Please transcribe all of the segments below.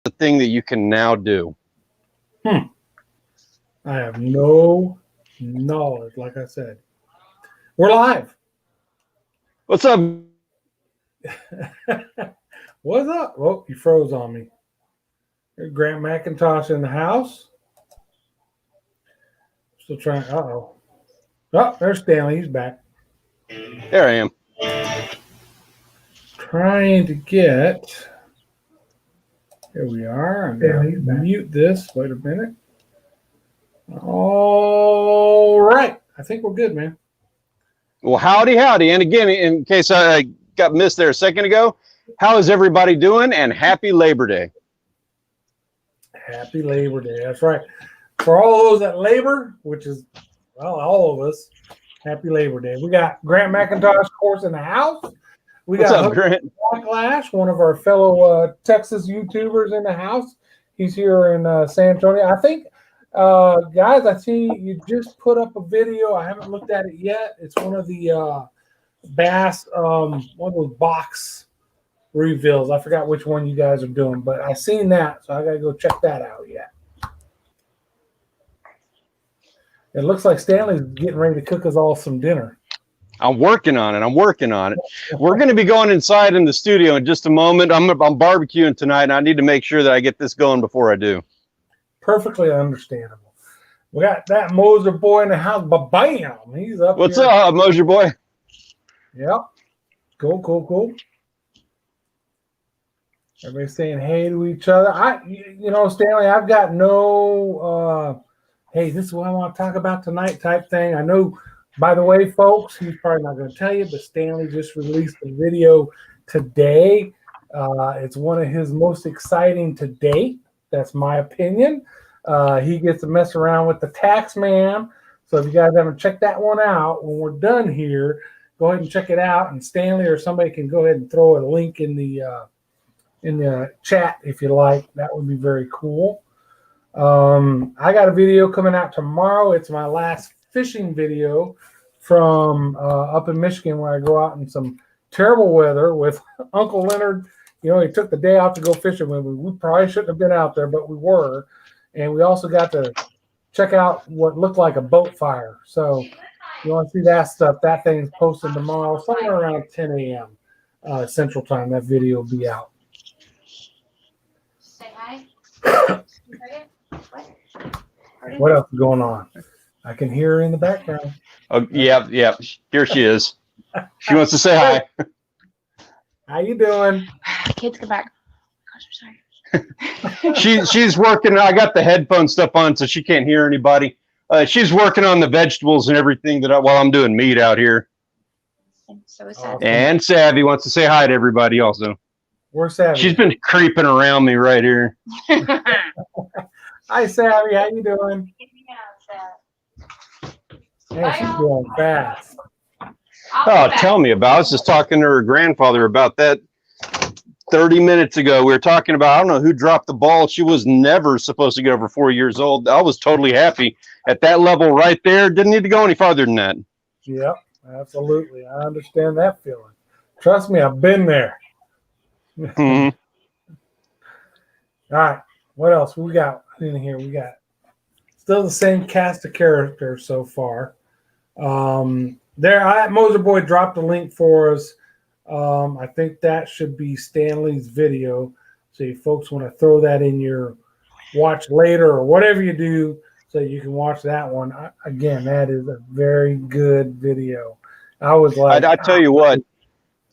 the thing that you can now do? I have no knowledge. Like I said, we're live. What's up? What's up? Oh, you froze on me. There's Grant McIntosh in the house. Still trying. Uh-oh. Oh, there's Stanley. He's back. There I am. Trying to get. Here we are. I'm going to mute this. Wait a minute. All right. I think we're good, man. Well, howdy. And again, in case I got missed there a second ago, how is everybody doing? And happy Labor Day. Happy Labor Day. That's right. For all those that labor, which is, well, all of us, happy Labor Day. We got Grant McIntosh, of course, in the house. We What's got up, Grant? Backlash, one of our fellow Texas YouTubers in the house. He's here in San Antonio. I think, guys, I see you just put up a video. I haven't looked at it yet. It's one of the bass, one of those box reveals. I forgot which one you guys are doing, but I seen that, so I got to go check that out yet. It looks like Stanley's getting ready to cook us all some dinner. I'm working on it. We're going to be going inside in the studio in just a moment. I'm barbecuing tonight, and I need to make sure that I get this going before I do. Perfectly understandable. We got that Moser boy in the house. Bam! He's up. What's up, Moser boy? Yep. Cool. Everybody's saying hey to each other. Stanley, I've got no hey, this is what I want to talk about tonight type thing. I know, by the way, folks, he's probably not going to tell you, but Stanley just released a video today. It's one of his most exciting to date. That's my opinion. He gets to mess around with the tax man. So if you guys haven't checked that one out, when we're done here, go ahead and check it out. And Stanley or somebody can go ahead and throw a link in the chat if you like. That would be very cool. I got a video coming out tomorrow. It's my last fishing video from up in Michigan, where I go out in some terrible weather with Uncle Leonard. You know, he took the day off to go fishing with me. We probably shouldn't have been out there, but we were. And we also got to check out what looked like a boat fire. So if you want to see that stuff, that thing's posted tomorrow, somewhere around 10 a.m. Central Time. That video will be out. Say hi. What else is going on? I can hear her in the background. Oh, yeah. Here she is. She wants to say hi. How you doing? Kids, come back. Gosh, I'm sorry. She's working. I got the headphone stuff on, so she can't hear anybody. She's working on the vegetables and everything while I'm doing meat out here. And so is Savvy. And Savvy wants to say hi to everybody also. Where's Savvy? She's been creeping around me right here. Hi, Savvy. How you doing? Hey, she's going fast. Oh, tell me about it. I was just talking to her grandfather about that 30 minutes ago. We were talking about, I don't know who dropped the ball. She was never supposed to get over 4 years old. I was totally happy at that level right there. Didn't need to go any farther than that. Yep, absolutely. I understand that feeling. Trust me, I've been there. Mm-hmm. All right. What else we got in here? We got still the same cast of characters so far. Moser Boy dropped a link for us. I think that should be Stanley's video. So you folks want to throw that in your watch later or whatever you do, so you can watch that one. Again, that is a very good video. I was like, I tell you what,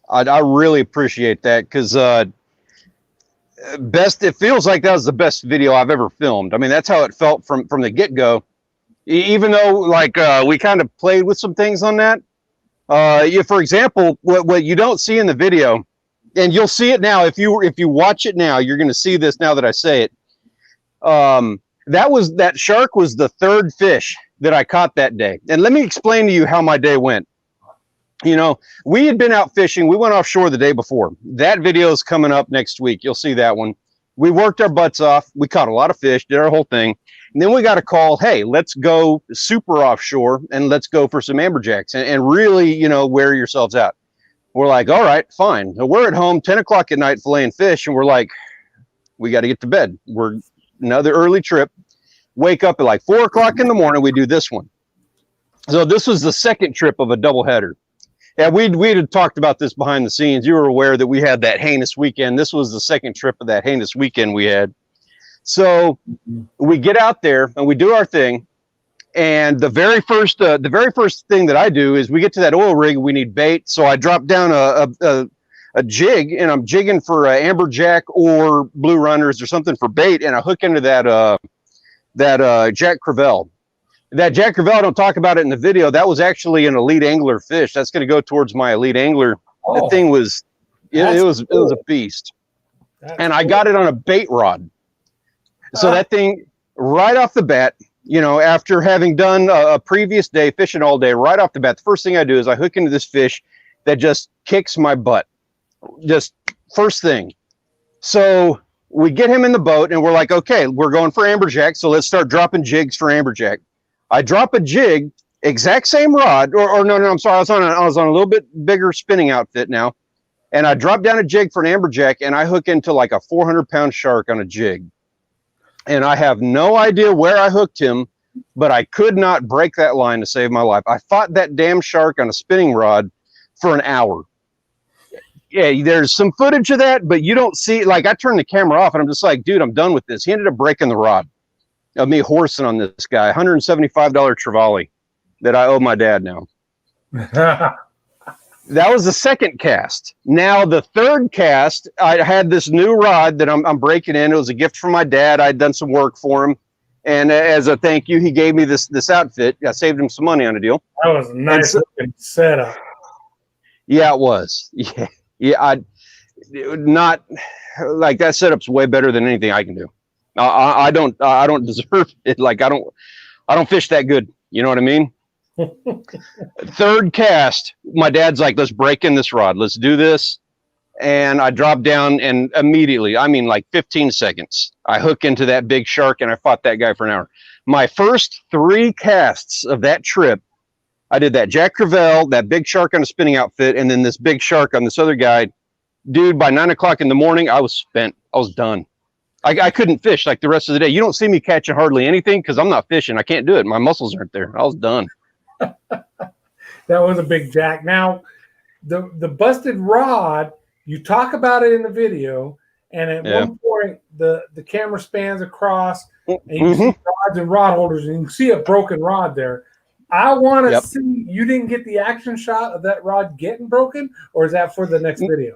I really appreciate that, because it feels like that was the best video I've ever filmed. I mean, that's how it felt from the get-go. Even though, we kind of played with some things on that. For example, what you don't see in the video, and you'll see it now, if you watch it now, you're going to see this now that I say it. That shark was the third fish that I caught that day. And let me explain to you how my day went. You know, we had been out fishing. We went offshore the day before. That video is coming up next week. You'll see that one. We worked our butts off. We caught a lot of fish, did our whole thing. And then we got a call, hey, let's go super offshore and let's go for some amberjacks and really, wear yourselves out. We're like, all right, fine. We're at home, 10 o'clock at night, filleting fish. And we're like, We got to get to bed. We're another early trip. Wake up at like 4 o'clock in the morning. We do this one. So this was the second trip of a doubleheader. Yeah, we had talked about this behind the scenes. You were aware that we had that heinous weekend. This was the second trip of that heinous weekend we had. So we get out there and we do our thing. And the very first thing that I do is we get to that oil rig. We need bait. So I drop down a jig, and I'm jigging for amberjack or blue runners or something for bait. And I hook into that Jack Crevalle. That Jack Crevalle, I don't talk about it in the video. That was actually an elite angler fish. That's going to go towards my elite angler. Oh, that thing was, it was a beast. And I got it on a bait rod. So that thing, right off the bat, you know, after having done a previous day fishing all day, right off the bat, the first thing I do is I hook into this fish that just kicks my butt. Just first thing. So we get him in the boat and we're like, okay, we're going for amberjack. So let's start dropping jigs for amberjack. I drop a jig, exact same rod, or no, I'm sorry. I was on a little bit bigger spinning outfit now. And I drop down a jig for an amberjack and I hook into like a 400-pound shark on a jig. And I have no idea where I hooked him, but I could not break that line to save my life. I fought that damn shark on a spinning rod for an hour. Yeah, there's some footage of that, but you don't see, like, I turned the camera off and I'm just like, dude, I'm done with this. He ended up breaking the rod of me horsing on this guy, $175 trevally that I owe my dad now. That was the second cast. Now the third cast, I had this new rod that I'm breaking in. It was a gift from my dad. I'd done some work for him. And as a thank you, he gave me this outfit. I saved him some money on a deal. That was a nice looking setup. Yeah, it was. Yeah. Not like that setup's way better than anything I can do. I don't deserve it. Like I don't fish that good. You know what I mean? Third cast, my dad's like, let's break in this rod. Let's do this. And I drop down and immediately, I mean like 15 seconds, I hook into that big shark and I fought that guy for an hour. My first 3 casts of that trip, I did that Jack Crevalle, that big shark on a spinning outfit, and then this big shark on this other guy. Dude, by 9 o'clock in the morning, I was spent. I was done. I couldn't fish like the rest of the day. You don't see me catching hardly anything because I'm not fishing. I can't do it. My muscles aren't there. I was done. That was a big jack. Now, the busted rod, you talk about it in the video, and at one point the camera spans across and you see rods and rod holders, and you can see a broken rod there. I want to see, you didn't get the action shot of that rod getting broken, or is that for the next video?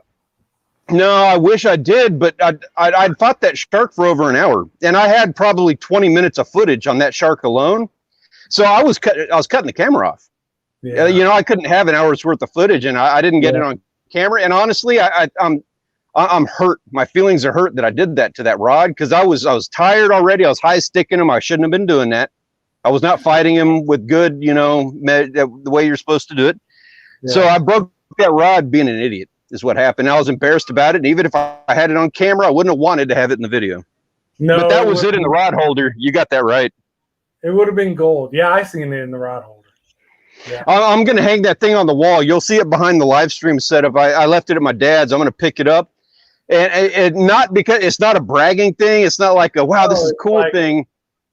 No, I wish I did, but I'd fought that shark for over an hour, and I had probably 20 minutes of footage on that shark alone. So I was cutting the camera off. Yeah. You know, I couldn't have an hour's worth of footage, and I didn't get it on camera. And honestly, I'm hurt. My feelings are hurt that I did that to that rod because I was tired already. I was high sticking him. I shouldn't have been doing that. I was not fighting him with good, you know, the way you're supposed to do it. Yeah. So I broke that rod being an idiot is what happened. I was embarrassed about it. And even if I had it on camera, I wouldn't have wanted to have it in the video. No, but that was it in the rod holder. You got that right. It would have been gold. Yeah, I seen it in the rod holder. Yeah. I'm going to hang that thing on the wall. You'll see it behind the live stream setup. I left it at my dad's. I'm going to pick it up. And not because it's not a bragging thing. It's not like a, wow, this is a cool thing.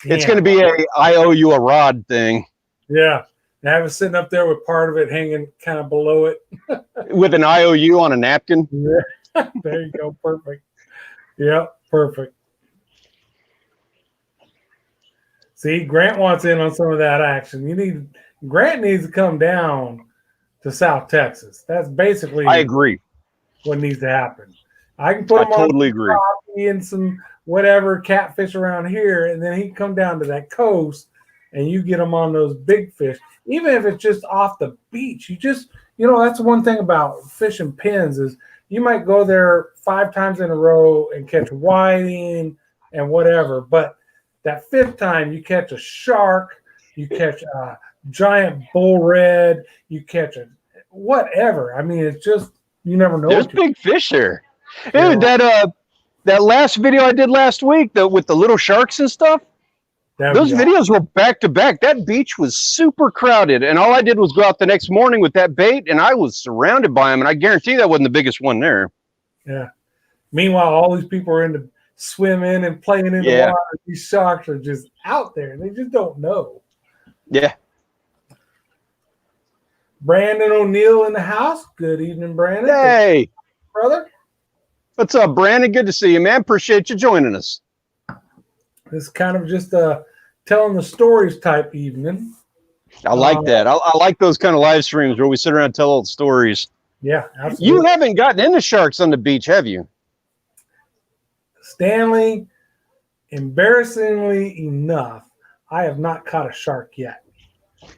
It's going to be a, I owe you a rod thing. Yeah. And I was sitting up there with part of it hanging kind of below it. With an IOU on a napkin. Yeah. There you go. Perfect. Yeah, perfect. See, Grant wants in on some of that action. Grant needs to come down to South Texas. That's basically I agree. What needs to happen. I can put him totally on agree. Coffee and some whatever catfish around here, and then he can come down to that coast and you get him on those big fish. Even if it's just off the beach, that's one thing about fishing pins is you might go there 5 times in a row and catch whiting and whatever, but that 5th time you catch a shark, you catch a giant bull red, you catch a whatever. I mean, it's just, you never know. There's big fish there. Dude, that last video I did last week with the little sharks and stuff, those videos were back to back. That beach was super crowded, and all I did was go out the next morning with that bait, and I was surrounded by them, and I guarantee that wasn't the biggest one there. Yeah. Meanwhile, all these people are into swimming and playing in the Yeah. water. These sharks are just out there. They just don't know. Yeah. Brandon O'Neill in the house. Good evening, Brandon. Hey, Brother. what's up, Brandon? Good to see you, man. Appreciate you joining us. This is kind of just a telling the stories type evening. I like that. I like those kind of live streams where we sit around and tell old stories. Yeah, absolutely. You haven't gotten into sharks on the beach, have you? Stanley, embarrassingly enough, I have not caught a shark yet.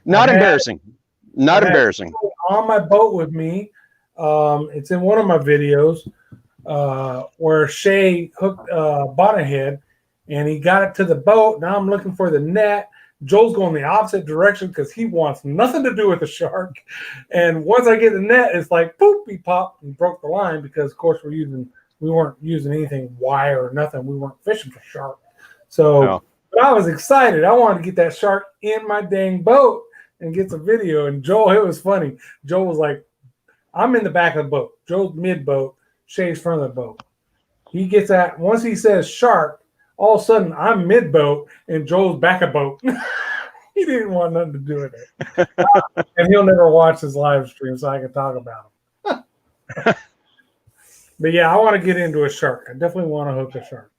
Not embarrassing. Not embarrassing. On my boat with me, it's in one of my videos where Shay hooked Bonnethead, and he got it to the boat. Now I'm looking for the net. Joel's going the opposite direction because he wants nothing to do with the shark. And once I get the net, it's like poop, he popped and broke the line because, of course, we weren't using anything wire or nothing. We weren't fishing for shark. So, No. But I was excited. I wanted to get that shark in my dang boat and get some video. And Joel, it was funny. Joel was like, I'm in the back of the boat. Joel's mid boat. Shay's front of the boat. He gets that. Once he says shark, all of a sudden I'm mid boat and Joel's back of boat. He didn't want nothing to do with it. And he'll never watch his live stream, so I can talk about him. But yeah, I want to get into a shark. I definitely want to hook a shark.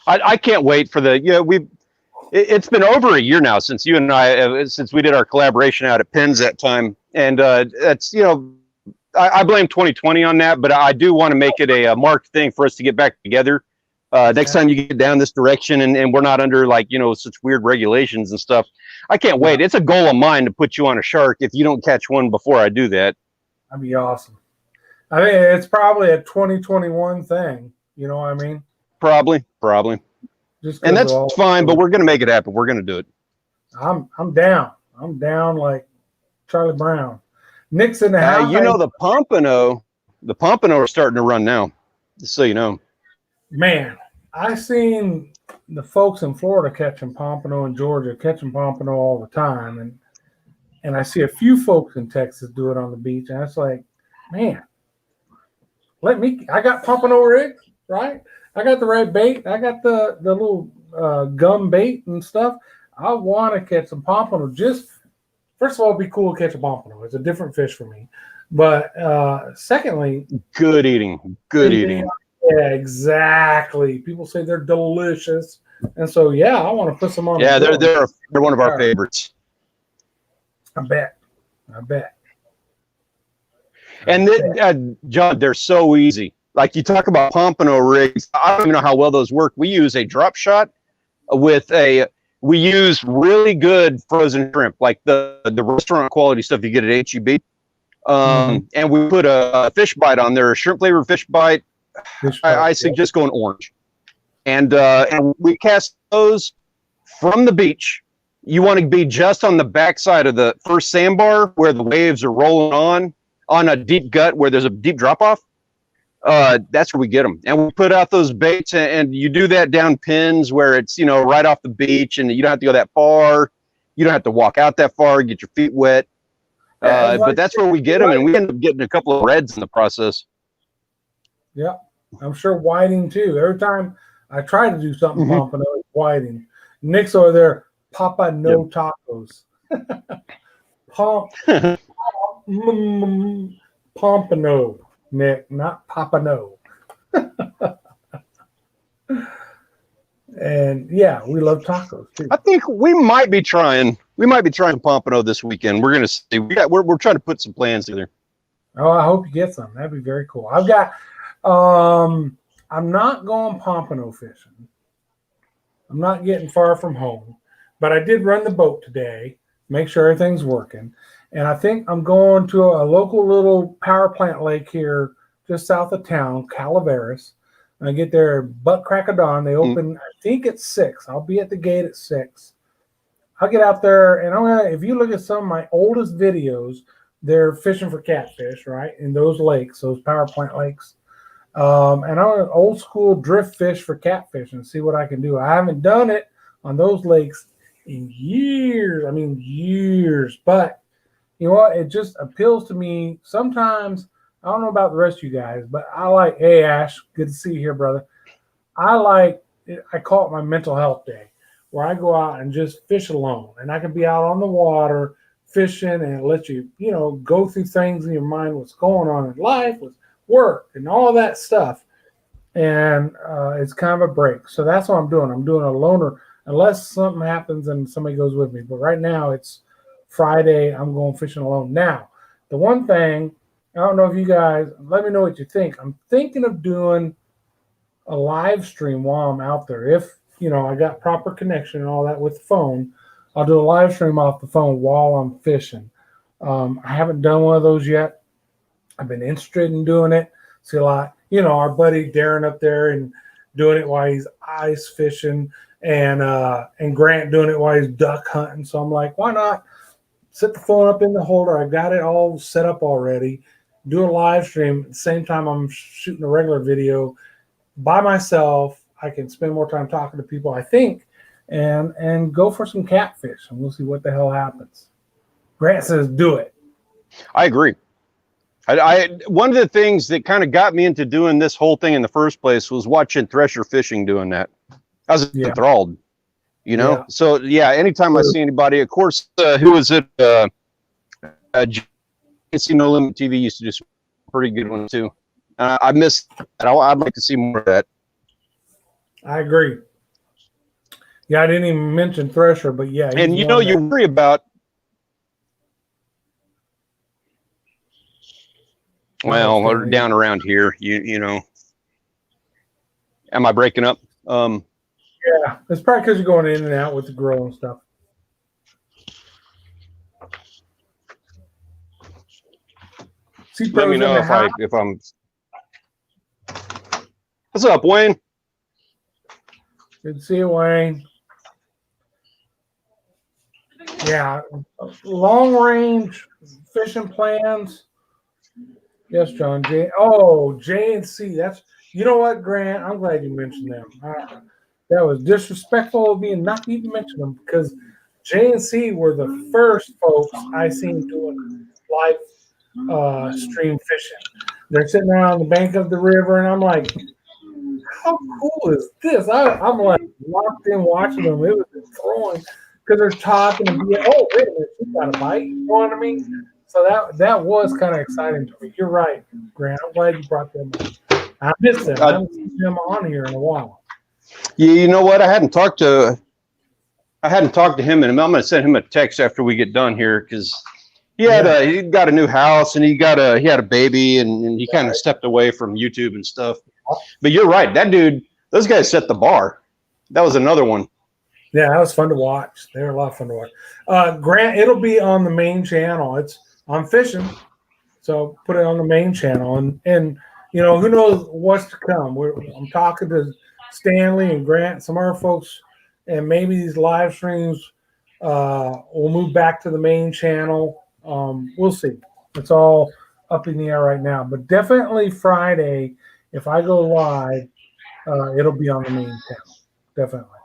I can't wait for it's been over a year now since you and I, since we did our collaboration out at Penn's that time. And that's, I blame 2020 on that, but I do want to make it a marked thing for us to get back together. Next time you get down this direction and we're not under such weird regulations and stuff. I can't wait. It's a goal of mine to put you on a shark if you don't catch one before I do that. That'd be awesome. I mean, it's probably a 2021 thing. You know what I mean? Probably. And that's fine, but we're going to make it happen. We're going to do it. I'm down. I'm down like Charlie Brown. Nick's in the house. The pompano are starting to run now, just so you know. Man, I seen the folks in Florida catching pompano and Georgia catching pompano all the time. And I see a few folks in Texas do it on the beach. And it's like, man, I got pompano rigs, right? I got the right bait. I got the little gum bait and stuff. I want to catch some pompano. First of all, it'd be cool to catch a pompano. It's a different fish for me. But secondly, good eating. Yeah, exactly. People say they're delicious. And so, yeah, I want to put some on. Yeah, they're one of our favorites. I bet. And John, they're so easy. Like you talk about pompano rigs, I don't even know how well those work. We use a drop shot we use really good frozen shrimp, like the restaurant quality stuff you get at HEB. And we put a fish bite on there, a shrimp flavored fish bite. I suggest going orange. And we cast those from the beach. You want to be just on the backside of the first sandbar where the waves are rolling on a deep gut where there's a deep drop off. That's where we get them. And we put out those baits and you do that down pins where it's, right off the beach and you don't have to go that far. You don't have to walk out that far, get your feet wet. But that's where we get them. And we end up getting a couple of reds in the process. Yeah. I'm sure whiting too. Every time I try to do something pompano, it's whiting. Nick's over there, Papa No Tacos. Pompano, Nick, not Papano. And yeah, we love tacos too. I think we might be trying pompano this weekend. We're gonna see. We're trying to put some plans together. Oh, I hope you get some. That'd be very cool. I've got I'm not going pompano fishing. I'm not getting far from home, but I did run the boat today, make sure everything's working. And I think I'm going to a local little power plant lake here just south of town, Calaveras. And I get there butt crack of dawn. They open, I think at 6. I'll be at the gate at 6. I'll get out there, and if you look at some of my oldest videos, they're fishing for catfish, right? In those lakes, those power plant lakes. And I'm an old school drift fish for catfish and see what I can do. I haven't done it on those lakes in years. I mean, years. But you know what? It just appeals to me. Sometimes, I don't know about the rest of you guys, but I like, hey, Ash, good to see you here, brother. I call it my mental health day, where I go out and just fish alone, and I can be out on the water fishing and let you, go through things in your mind, what's going on in life, with work and all that stuff. And it's kind of a break. So that's what I'm doing. I'm doing a loner, unless something happens and somebody goes with me. But right now it's Friday. I'm going fishing alone. Now, the one thing, I don't know if you guys, let me know what you think. I'm thinking of doing a live stream while I'm out there. If, I got proper connection and all that with the phone, I'll do a live stream off the phone while I'm fishing. I haven't done one of those yet. I've been interested in doing it. See a lot, our buddy Darren up there and doing it while he's ice fishing, and Grant doing it while he's duck hunting. So I'm like, why not set the phone up in the holder? I got it all set up already. Do a live stream at the same time I'm shooting a regular video by myself. I can spend more time talking to people, I think, and go for some catfish, and we'll see what the hell happens. Grant says, do it. I agree. One of the things that kind of got me into doing this whole thing in the first place was watching Thresher Fishing doing that. I was enthralled, Yeah. So anytime I see anybody, of course, who was it? No Limit TV used to do some pretty good ones too. I miss that. I'd like to see more of that. I agree. Yeah, I didn't even mention Thresher, but yeah. And you worry about. Well, we're down around here, you know. Am I breaking up? Yeah, it's probably because you're going in and out with the grill and stuff. Let me know if I'm. What's up, Wayne? Good to see you, Wayne. Yeah, long range fishing plans. Yes, John. J&C. That's, you know what, Grant? I'm glad you mentioned them. That was disrespectful of me and not even mention them, because J&C were the first folks I seen doing live stream fishing. They're sitting there on the bank of the river, and I'm like, how cool is this? I'm like locked in watching them. It was throwing because they're talking and being, oh, wait a minute, you got a bite. You know what I mean? So that was kind of exciting to me. You're right, Grant. I'm glad you brought them up. I missed them. I haven't seen them on here in a while. Yeah, you know what? I hadn't talked to him, and I'm going to send him a text after we get done here, because he got a new house, and he had a baby, and he kind of stepped away from YouTube and stuff. But you're right, that dude, those guys set the bar. That was another one. Yeah, that was fun to watch. They were a lot of fun to watch. Grant, it'll be on the main channel. I'm fishing, so put it on the main channel, and who knows what's to come. I'm talking to Stanley and Grant, some other folks, and maybe these live streams will move back to the main channel. We'll see. It's all up in the air right now, but definitely Friday, if I go live, it'll be on the main channel. Definitely.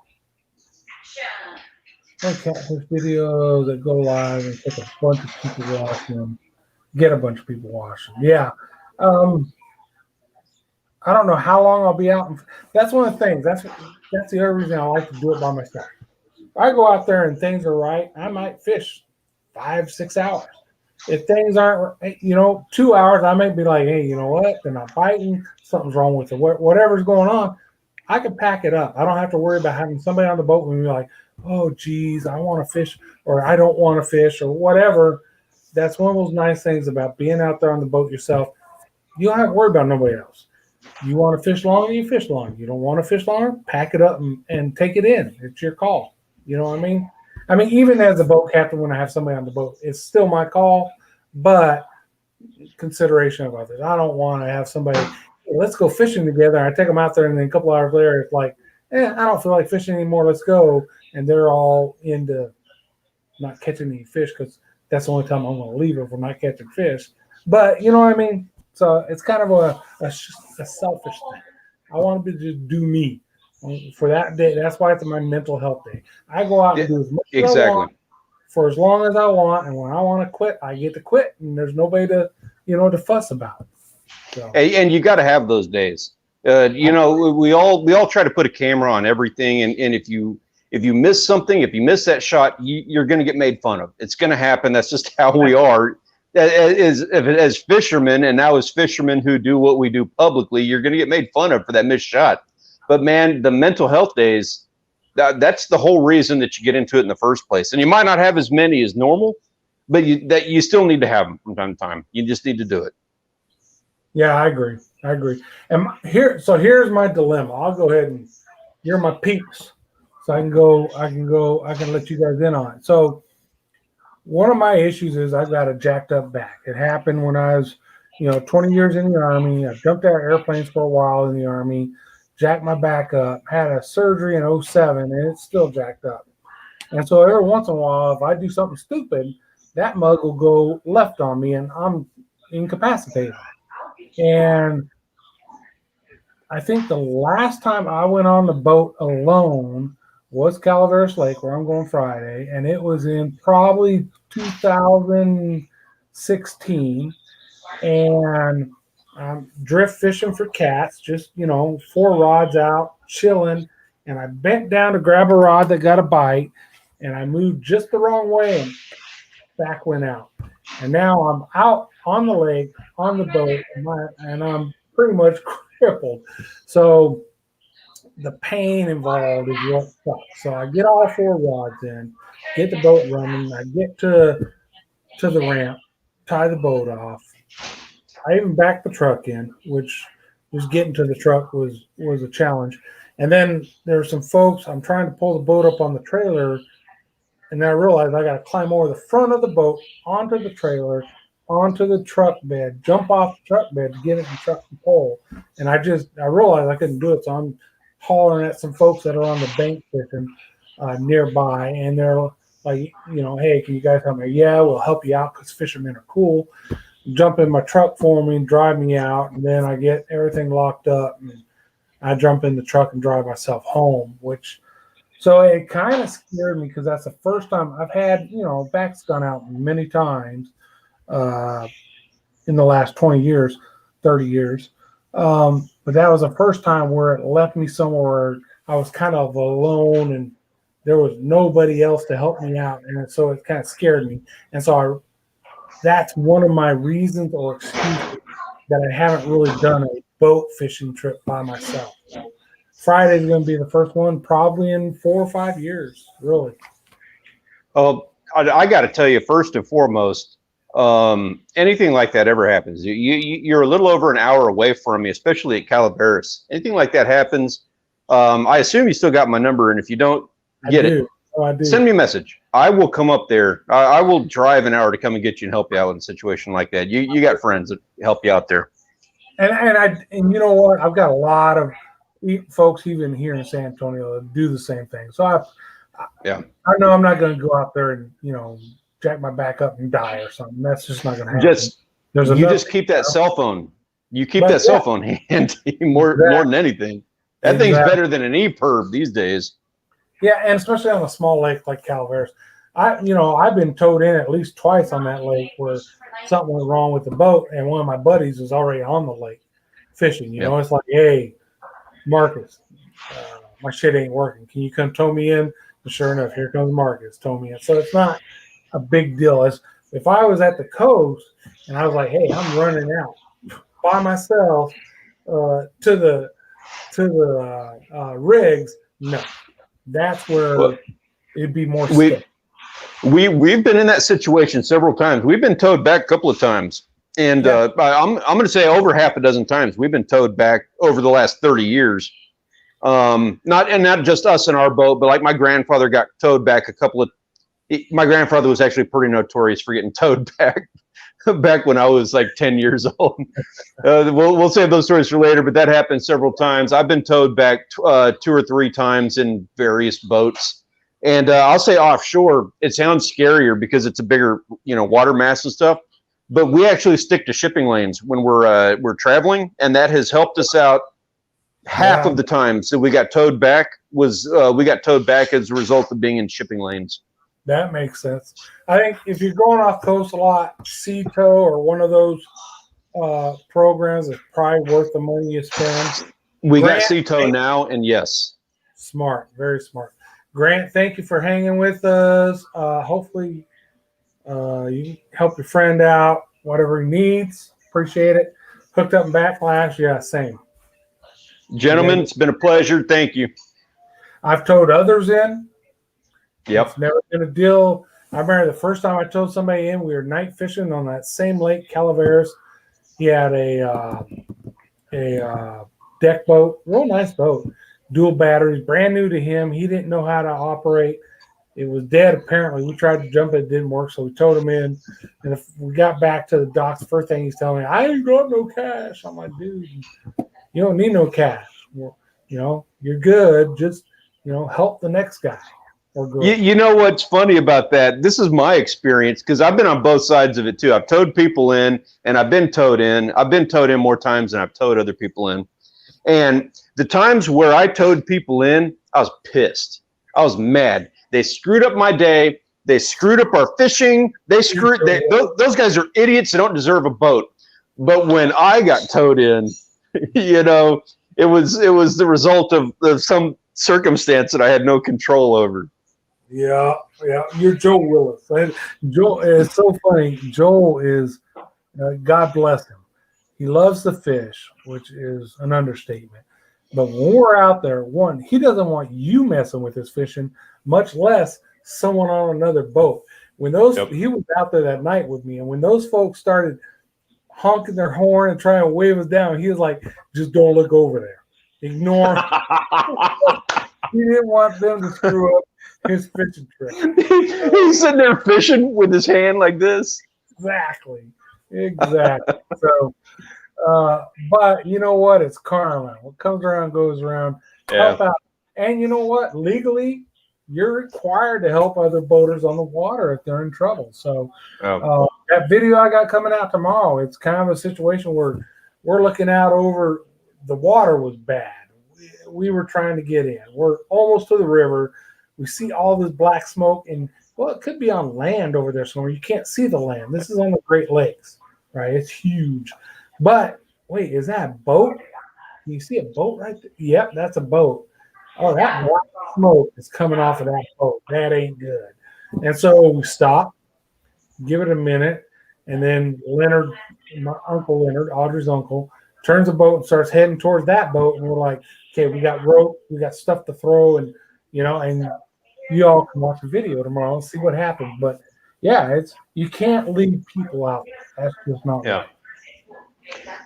Okay, there's videos that go live and get a bunch of people watching them. Yeah. I don't know how long I'll be out. That's one of the things. That's the other reason I like to do it by myself. If I go out there and things are right, I might fish 5-6 hours. If things aren't, 2 hours, I might be like, hey, you know what? They're not biting. Something's wrong with it. Whatever's going on, I can pack it up. I don't have to worry about having somebody on the boat and be like, oh, geez, I want to fish, or I don't want to fish, or whatever. That's one of those nice things about being out there on the boat yourself. You don't have to worry about nobody else. You want to fish longer, you fish longer. You don't want to fish longer, pack it up and take it in. It's your call. You know what I mean? I mean, even as a boat captain, when I have somebody on the boat, it's still my call, but consideration of others. I don't want to have somebody, hey, let's go fishing together. I take them out there, and then a couple hours later, it's like, I don't feel like fishing anymore. Let's go. And they're all into not catching any fish, because that's the only time I'm going to leave if we're not catching fish. But you know what I mean? So it's kind of a selfish thing. I want to just do me for that day. That's why it's my mental health day. I go out and do as much as I want for as long as I want, and when I want to quit, I get to quit, and there's nobody to to fuss about. So. And you got to have those days. You know, we all try to put a camera on everything, and if you miss something, if you miss that shot, you're going to get made fun of. It's going to happen. That's just how we are as fishermen, and now as fishermen who do what we do publicly, you're going to get made fun of for that missed shot. But man, the mental health days, that's the whole reason that you get into it in the first place. And you might not have as many as normal, but you still need to have them from time to time. You just need to do it. Yeah, I agree. And here's my dilemma. I'll go ahead and you're my peeps. So I can let you guys in on it. So one of my issues is I've got a jacked up back. It happened when I was, 20 years in the Army. I jumped out of airplanes for a while in the Army, jacked my back up, had a surgery in 2007, and it's still jacked up. And so every once in a while, if I do something stupid, that mug will go left on me and I'm incapacitated. And I think the last time I went on the boat alone was Calaveras Lake, where I'm going Friday, and it was in probably 2016. And I'm drift fishing for cats, just 4 rods out, chilling. And I bent down to grab a rod that got a bite, and I moved just the wrong way, and back went out. And now I'm out on the lake, on the boat, and I'm pretty much crippled. So the pain involved is what sucks. So I get all 4 rods in, get the boat running. I get to the ramp, tie the boat off. I even backed the truck in, which just getting to the truck was a challenge. And then there were some folks, I'm trying to pull the boat up on the trailer, and then I realized I got to climb over the front of the boat, onto the trailer, onto the truck bed, jump off the truck bed to get it in the truck and pull. And I realized I couldn't do it, so I'm hollering at some folks that are on the bank fishing nearby, and they're like, hey, can you guys help me? Yeah, we'll help you out because fishermen are cool. Jump in my truck for me and drive me out, and then I get everything locked up, and I jump in the truck and drive myself home, so it kind of scared me because that's the first time I've had, back's gone out many times in the last 20 years, 30 years. But that was the first time where it left me somewhere I was kind of alone and there was nobody else to help me out. And so it kind of scared me. And so that's one of my reasons or excuses that I haven't really done a boat fishing trip by myself. Friday is going to be the first one probably in 4 or 5 years, really. Oh, I got to tell you, first and foremost, anything like that ever happens, you're a little over an hour away from me, especially at Calaveras. Anything like that happens, I assume you still got my number, and if you don't get it, I do. Send me a message. I will come up there. I will drive an hour to come and get you and help you out in a situation like that. You got friends that help you out there. And you know what? I've got a lot of folks even here in San Antonio that do the same thing. So I know I'm not going to go out there and jack my back up and die or something. That's just not going to happen. Just keep that cell phone. You keep that cell phone handy more than anything. That thing's better than an e-perb these days. Yeah, and especially on a small lake like Calaveras. I've been towed in at least twice on that lake where something went wrong with the boat, and one of my buddies was already on the lake fishing. It's like, hey, Marcus, my shit ain't working. Can you come tow me in? And sure enough, here comes Marcus, tow me in. So it's not a big deal. If I was at the coast and I was like, hey, I'm running out by myself to the rigs, no. That's where it'd be more stiff. We've been in that situation several times. We've been towed back a couple of times, and I'm going to say over half a dozen times we've been towed back over the last 30 years. Not just us in our boat, but like my grandfather got towed back my grandfather was actually pretty notorious for getting towed back when I was like 10 years old. We'll save those stories for later, but that happened several times. I've been towed back 2 or 3 times in various boats. And I'll say offshore, it sounds scarier because it's a bigger, water mass and stuff. But we actually stick to shipping lanes when we're traveling, and that has helped us out. Half of the times that we got towed back as a result of being in shipping lanes. That makes sense. I think if you're going off coast a lot, Sea Tow or one of those programs is probably worth the money you spend. We got Grant, sea tow now, and yes. smart, very smart. Grant, thank you for hanging with us. Hopefully, you help your friend out, whatever he needs. Appreciate it. Hooked up and backlash, yeah, same. Gentlemen, it's been a pleasure. Thank you. I've towed others in. Yep. It's never been a deal. I remember the first time I towed somebody in, we were night fishing on that same lake, Calaveras. He had a deck boat, real nice boat, dual batteries, brand new to him. He didn't know how to operate. It was dead, apparently. We tried to jump it, it didn't work, so we towed him in. And if we got back to the docks, the first thing he's telling me, I ain't got no cash. I'm like, dude, you don't need no cash. Well, you're good. Just, help the next guy or girl. You know what's funny about that? This is my experience because I've been on both sides of it too. I've towed people in and I've been towed in. I've been towed in more times than I've towed other people in. And the times where I towed people in, I was pissed. I was mad. They screwed up my day. They screwed up our fishing. Those guys are idiots. They don't deserve a boat. But when I got towed in, it was the result of some circumstance that I had no control over. Yeah. You're Joel Willis. Joel is so funny. Joel is, God bless him. He loves the fish, which is an understatement. But when we're out there, one, he doesn't want you messing with his fishing, much less someone on another boat. When he was out there that night with me, and when those folks started honking their horn and trying to wave us down, he was like, just don't look over there. Ignore him. He didn't want them to screw up his fishing trip. He's sitting there fishing with his hand like this. Exactly. So, but you know what? It's karma. What comes around goes around. Yeah. Help out. And you know what? Legally, you're required to help other boaters on the water if they're in trouble. So that video I got coming out tomorrow, it's kind of a situation where we're looking out over, the water was bad. We were trying to get in. We're almost to the river. We see all this black smoke, and it could be on land over there somewhere. You can't see the land. This is on the Great Lakes, right? It's huge. But wait, is that a boat? Can you see a boat right there? Yep, that's a boat. Oh, that black smoke is coming off of that boat. That ain't good. And so we stop, give it a minute, and then Leonard, my Uncle Leonard, Audrey's uncle, turns the boat and starts heading towards that boat. And we're like, okay, we got rope, we got stuff to throw, and and you all can watch the video tomorrow and see what happens. But yeah, you can't leave people out. That's just not right.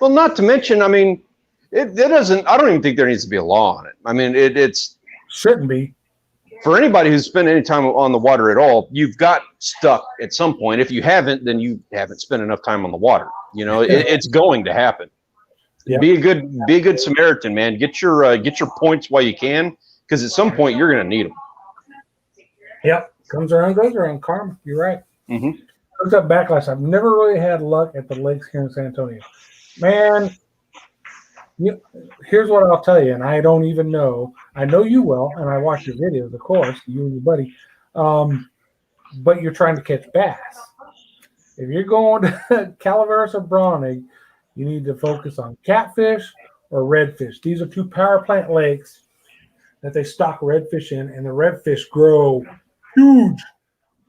Well, not to mention, I mean, it doesn't. I don't even think there needs to be a law on it. I mean, it's shouldn't be. For anybody who's spent any time on the water at all, you've got stuck at some point. If you haven't, then you haven't spent enough time on the water. It's going to happen. Yep. Be a good Samaritan, man. Get your points while you can, because at some point you're going to need them. Yep, comes around, goes around. Karma, you're right. Mm-hmm. Looked up backlash. I've never really had luck at the lakes here in San Antonio, man. Here's what I'll tell you, and I don't even know. I know you well, and I watch your videos, of course, you and your buddy. But you're trying to catch bass. If you're going to Calaveras or Brawnig, you need to focus on catfish or redfish. These are two power plant lakes that they stock redfish in, and the redfish grow huge,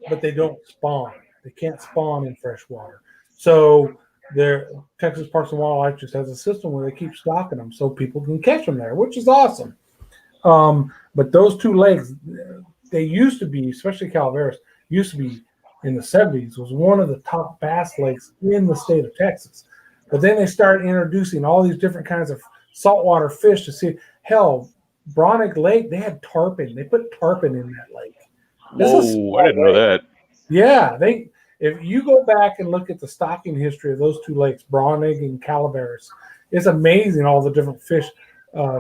but they don't spawn. They can't spawn in fresh water. So Texas Parks and Wildlife just has a system where they keep stocking them so people can catch them there, which is awesome. But those two lakes, they used to be, especially Calaveras, used to be in the 70s, was one of the top bass lakes in the state of Texas. But then they started introducing all these different kinds of saltwater fish to see. Hell, Brawnig Lake, they had tarpon. They put tarpon in that lake. Whoa, I didn't know that. Yeah, if you go back and look at the stocking history of those two lakes, Brawnig and Calaveras, it's amazing all the different fish.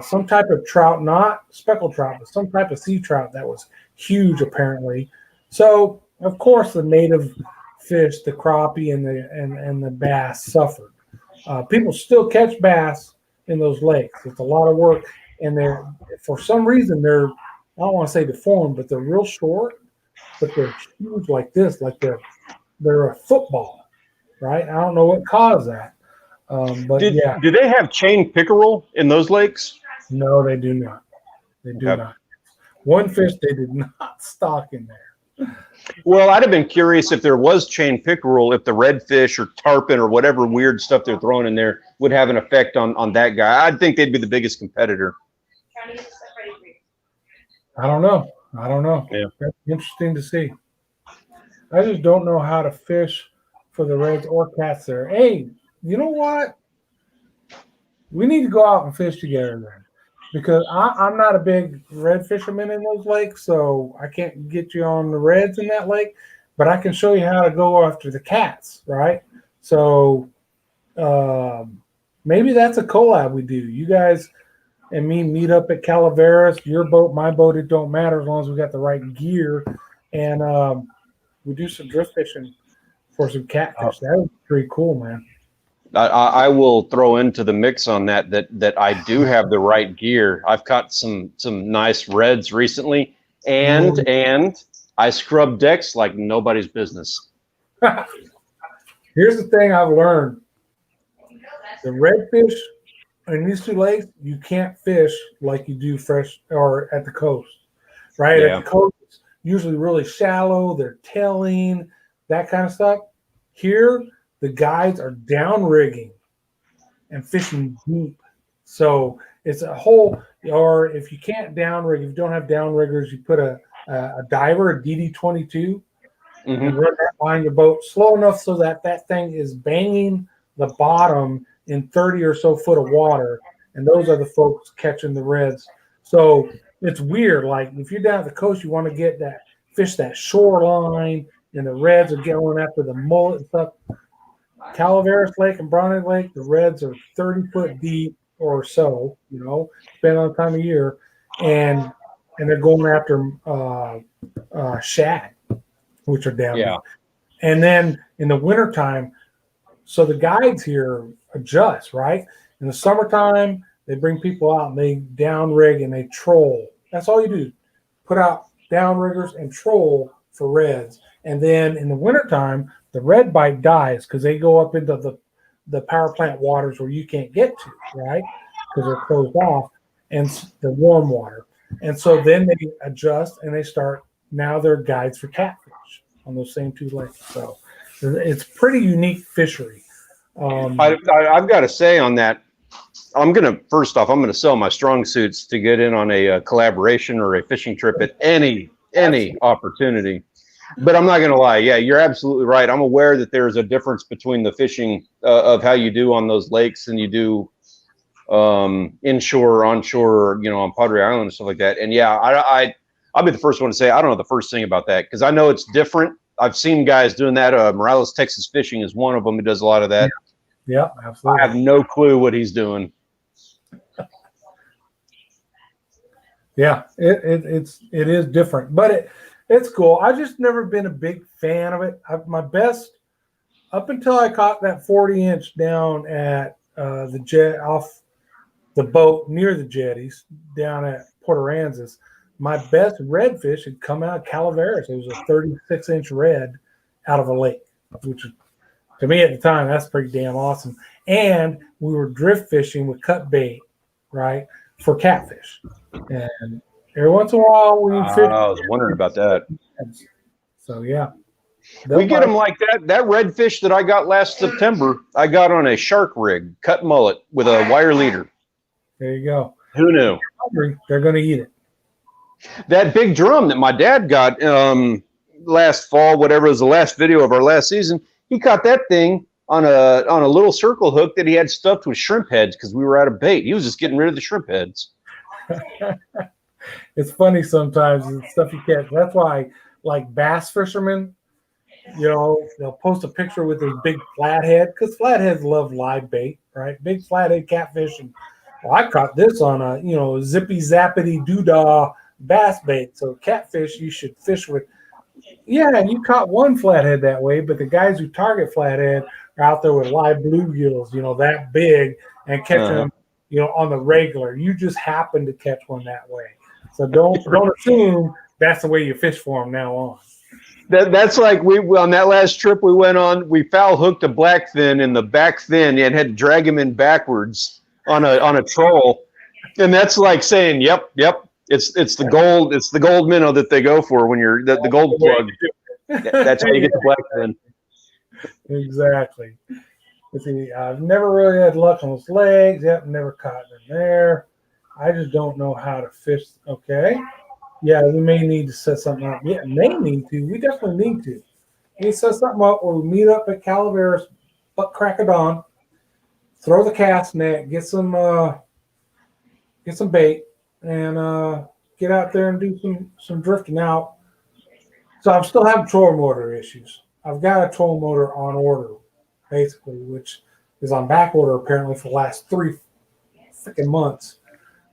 Some type of trout, not speckled trout, but some type of sea trout that was huge apparently. So of course the native fish, the crappie and the bass suffered. People still catch bass in those lakes. It's a lot of work, and for some reason they're, I don't want to say deformed, but they're real short, but they're huge like this, like they're a football, right? I don't know what caused that, but do they have chain pickerel in those lakes? No, they do not. They do Okay. not. One fish they did not stock in there. Well, I'd have been curious if there was chain pickerel, if the redfish or tarpon or whatever weird stuff they're throwing in there would have an effect on that guy. I'd think they'd be the biggest competitor. I don't know. I don't know. Yeah. That's interesting to see. I just don't know how to fish for the reds or cats there. Hey, you know what? We need to go out and fish together then. Because I'm not a big red fisherman in those lakes, so I can't get you on the reds in that lake, but I can show you how to go after the cats, right? So maybe that's a collab we do. You guys and me meet up at Calaveras, your boat, my boat, it don't matter as long as we got the right gear, and we do some drift fishing for some catfish. That would be pretty cool, man. I will throw into the mix on that I do have the right gear. I've caught some nice reds recently, and I scrub decks like nobody's business. Here's the thing I've learned: the redfish in these two lakes, you can't fish like you do fresh or at the coast, right? Yeah. At the coast, it's usually really shallow. They're tailing, that kind of stuff. Here, the guides are down rigging and fishing deep. So it's a whole, or if you can't down rig, if you don't have down riggers, you put a diver, a DD22, and run that behind your boat slow enough so that that thing is banging the bottom in 30 or so foot of water. And those are the folks catching the reds. So it's weird. Like if you're down at the coast, you want to get that fish, that shoreline, and the reds are going after the mullet and stuff. Calaveras Lake and Bronte Lake, the reds are 30 foot deep or so, depending on the time of year, and they're going after shad, which are down deep. And then in the wintertime, so the guides here adjust, right? In the summertime, they bring people out and they down rig and they troll. That's all you do. Put out down riggers and troll for reds. And then in the wintertime, the red bite dies because they go up into the power plant waters where you can't get to, right? Because they're closed off, and the warm water. And so then they adjust and they start, now they're guides for catfish on those same two lakes. So it's pretty unique fishery. I've got to say on that, first off, I'm going to sell my strong suits to get in on a collaboration or a fishing trip at any opportunity. But I'm not going to lie. Yeah, you're absolutely right. I'm aware that there's a difference between the fishing of how you do on those lakes and you do inshore or onshore, on Padre Island and stuff like that. And yeah, I'll be the first one to say I don't know the first thing about that because I know it's different. I've seen guys doing that. Morales, Texas Fishing is one of them who does a lot of that. Yeah, absolutely. I have no clue what he's doing. Yeah, it is different, but it's cool. I've just never been a big fan of it. My best, up until I caught that 40-inch down at the jet off the boat near the jetties down at Port Aransas, my best redfish had come out of Calaveras. It was a 36-inch red out of a lake, which to me at the time, that's pretty damn awesome. And we were drift fishing with cut bait, right, for catfish. And every once in a while, we fish. I was wondering about that. So, yeah. We get them like that. That redfish that I got last September, I got on a shark rig, cut mullet with a wire leader. There you go. Who knew? They're going to eat it. That big drum that my dad got last fall, whatever was the last video of our last season, he caught that thing on a little circle hook that he had stuffed with shrimp heads because we were out of bait. He was just getting rid of the shrimp heads. It's funny sometimes, the stuff you catch. That's why, like bass fishermen, they'll post a picture with this big flathead because flatheads love live bait, right? Big flathead catfish. And I caught this on a zippy zappity doodah bass bait. So catfish you should fish with. Yeah, you caught one flathead that way, but the guys who target flathead are out there with live bluegills, that big, and catching them, on the regular. You just happen to catch one that way. So don't assume that's the way you fish for them now on. That's like we on that last trip we went on, we foul hooked a blackfin in the back fin and had to drag him in backwards on a troll. And that's like saying, yep. It's the gold minnow that they go for when you're the gold plug. That's how you get the blackfin. Exactly. Let's see, I've never really had luck on those legs. Yep, never caught them there. I just don't know how to fish. Okay. Yeah, we may need to set something up. Yeah, may need to. We definitely need to. We set something up where we meet up at Calaveras, butt crack of dawn, throw the cast net, get some bait, and get out there and do some drifting out. So I'm still having trolling motor issues. I've got a trolling motor on order, basically, which is on back order apparently for the last 3 freaking months.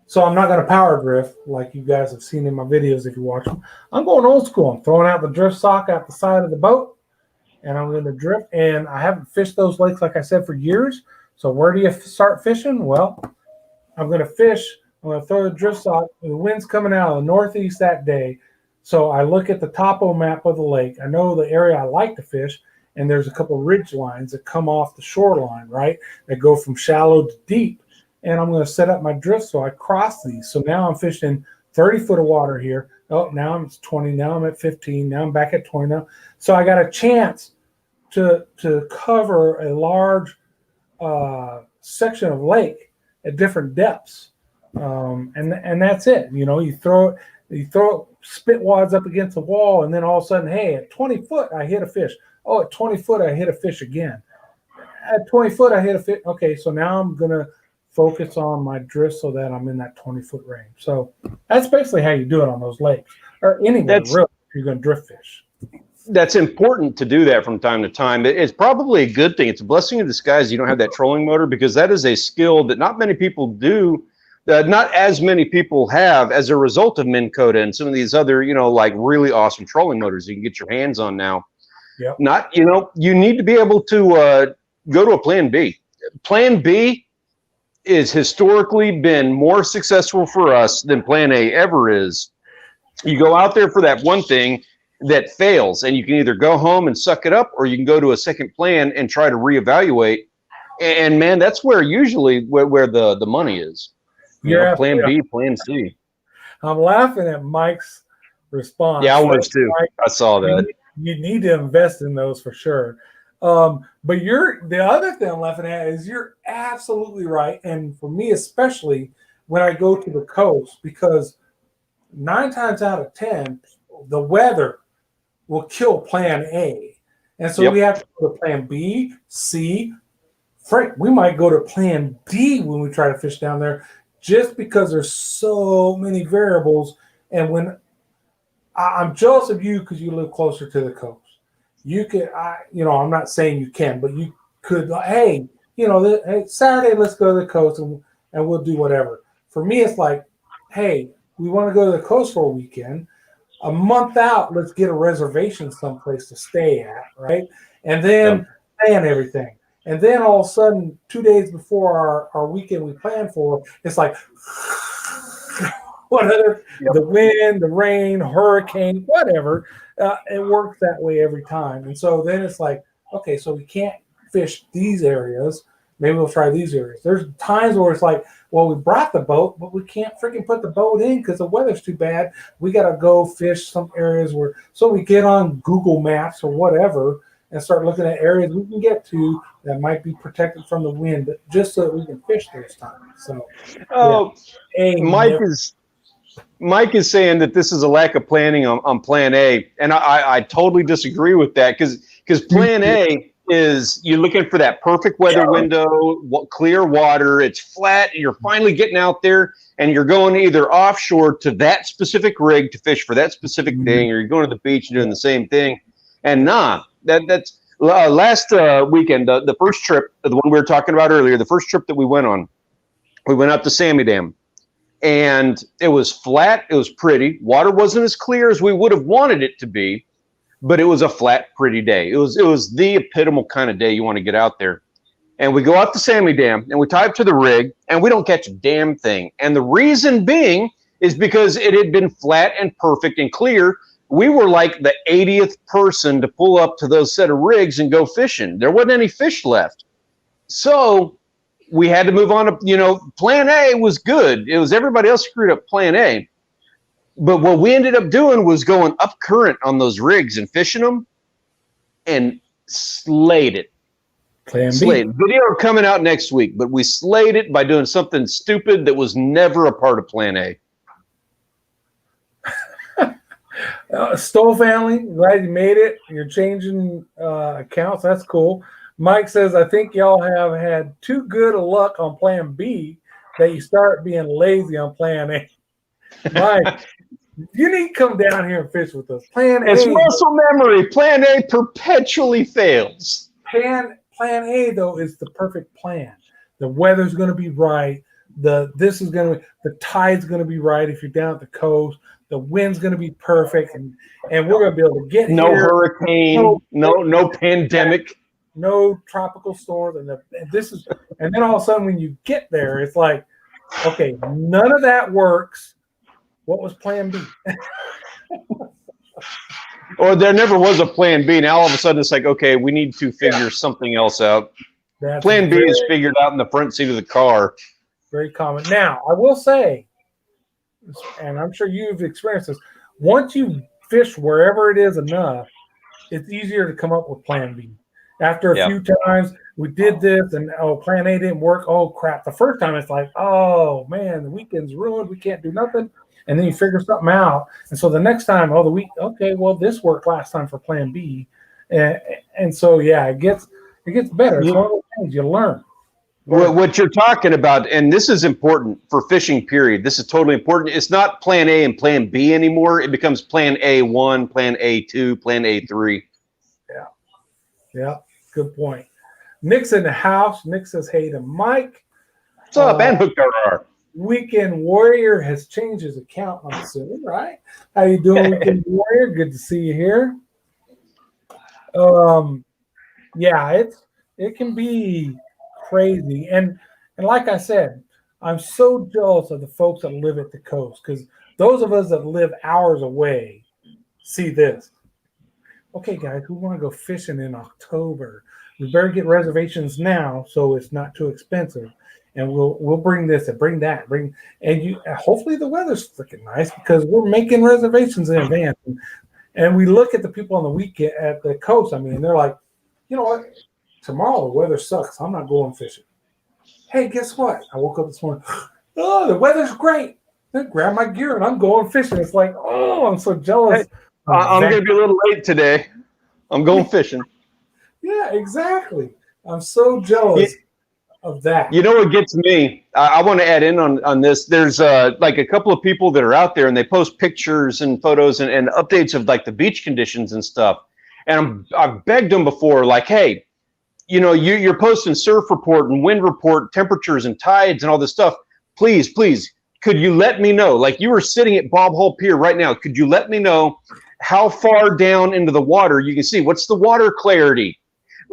So I'm not going to power drift like you guys have seen in my videos if you watch them. I'm going old school. I'm throwing out the drift sock out the side of the boat, and I'm going to drift. And I haven't fished those lakes, like I said, for years. So where do you start fishing? Well, I'm going to fish. I'm going to throw the drift sock. The wind's coming out of the northeast that day. So I look at the topo map of the lake. I know the area I like to fish, and there's a couple ridge lines that come off the shoreline, right, that go from shallow to deep. And I'm going to set up my drift so I cross these. So now I'm fishing 30 foot of water here. Oh, now I'm at 20. Now I'm at 15. Now I'm back at 20 now. So I got a chance to cover a large section of lake at different depths. And that's it. You know, you throw spit wads up against the wall, and then all of a sudden, hey, at 20 foot, I hit a fish. Oh, at 20 foot, I hit a fish again. At 20 foot, I hit a fish. Okay, so now I'm going to focus on my drift so that I'm in that 20-foot range. So that's basically how you do it on those lakes, or anywhere, really, if you're going to drift fish. That's important to do that from time to time. It's probably a good thing. It's a blessing in disguise you don't have that trolling motor, because that is a skill that not many people do. Not as many people have as a result of Minn Kota and some of these other, like really awesome trolling motors you can get your hands on now. Yep. You need to be able to go to a plan B. Plan B is historically been more successful for us than plan A ever is. You go out there for that one thing that fails, and you can either go home and suck it up, or you can go to a second plan and try to reevaluate. And man, that's where usually where the money is. Plan B, plan C. I'm laughing at Mike's response. Yeah, I was too. Mike, I saw that. You need to invest in those for sure. But the other thing I'm laughing at is you're absolutely right. And for me, especially when I go to the coast, because 9 times out of 10, the weather will kill plan A. And so we have to go to plan B, C. Frank, we might go to plan D when we try to fish down there, just because there's so many variables. And when I'm jealous of you because you live closer to the coast. You could, I'm not saying you can, but you could, hey, Saturday, let's go to the coast and we'll do whatever. For me, it's like, hey, we want to go to the coast for a weekend. A month out, let's get a reservation someplace to stay at, right? And then plan everything. And then all of a sudden, 2 days before our weekend we plan for, it's like, whatever, the wind, the rain, hurricane, whatever. It works that way every time. And so then it's like, okay, so we can't fish these areas. Maybe we'll try these areas. There's times where it's like, well, we brought the boat, but we can't freaking put the boat in because the weather's too bad. We got to go fish some areas so we get on Google Maps or whatever and start looking at areas we can get to that might be protected from the wind, but just so that we can fish those times. So, Mike is saying that this is a lack of planning on plan A, and I totally disagree with that, because plan A is you're looking for that perfect weather window, clear water, it's flat, and you're finally getting out there, and you're going either offshore to that specific rig to fish for that specific thing, or you're going to the beach and doing the same thing. And that's last weekend, the first trip, the one we were talking about earlier, the first trip that we went on, we went up to Sammy Dam. And it was flat. It was pretty. Water wasn't as clear as we would have wanted it to be, but it was a flat, pretty day. It was the epitomal kind of day you want to get out there. And we go out to Sammy Dam, and we tie up to the rig, and we don't catch a damn thing. And the reason being is because it had been flat and perfect and clear. We were like the 80th person to pull up to those set of rigs and go fishing. There wasn't any fish left. So we had to move on to, plan A was good. It was everybody else screwed up plan A. But what we ended up doing was going up current on those rigs and fishing them and slayed it. Plan B. Slayed. Video coming out next week, but we slayed it by doing something stupid that was never a part of plan A. Stoll family, glad you made it. You're changing accounts. That's cool. Mike says, I think y'all have had too good a luck on plan B that you start being lazy on plan A. Mike, you need to come down here and fish with us. Plan It's A. muscle memory. Plan A perpetually fails. Plan A, though, is the perfect plan. The weather's going to be right. The tide's going to be right if you're down at the coast. The wind's going to be perfect, and we're going to be able to get no here. Hurricane, no pandemic, no tropical storms, and then all of a sudden when you get there, it's like, okay, none of that works. What was plan B? Or there never was a plan B. Now all of a sudden it's like, okay, we need to figure something else out. Plan B is figured out in the front seat of the car. Very common. Now, I will say, and I'm sure you've experienced this, once you fish wherever it is enough, it's easier to come up with plan B. After a few times, we did this, and plan A didn't work. Oh, crap. The first time, it's like, oh, man, the weekend's ruined. We can't do nothing. And then you figure something out. And so the next time, okay, well, this worked last time for plan B. And so, yeah, it gets better. It's one of those things you learn. What you're talking about, and this is important for fishing, period. This is totally important. It's not plan A and plan B anymore. It becomes plan A1, plan A2, plan A3. Yeah, good point. Nick's in the house. Nick says, hey to Mike. What's up, and Hooked RR? Weekend Warrior has changed his account, I'm assuming, right? How you doing, Weekend Warrior? Good to see you here. Yeah, it can be crazy. And like I said, I'm so jealous of the folks that live at the coast, because those of us that live hours away see this. Okay, guys, we want to go fishing in October. We better get reservations now so it's not too expensive. And we'll bring this and bring that. Hopefully the weather's freaking nice, because we're making reservations in advance. And we look at the people on the weekend at the coast. I mean, they're like, you know what? Tomorrow the weather sucks. I'm not going fishing. Hey, guess what? I woke up this morning. Oh, the weather's great. Then grab my gear and I'm going fishing. It's like, oh, I'm so jealous. Hey, I'm going to be a little late today. I'm going fishing. Yeah, exactly. I'm so jealous of that. You know what gets me? I want to add in on this. There's like a couple of people that are out there, and they post pictures and photos and updates of like the beach conditions and stuff. And I've begged them before, like, hey, you're posting surf report and wind report, temperatures and tides and all this stuff. Please, could you let me know? Like, you were sitting at Bob Hall Pier right now. Could you let me know how far down into the water you can see? What's the water clarity?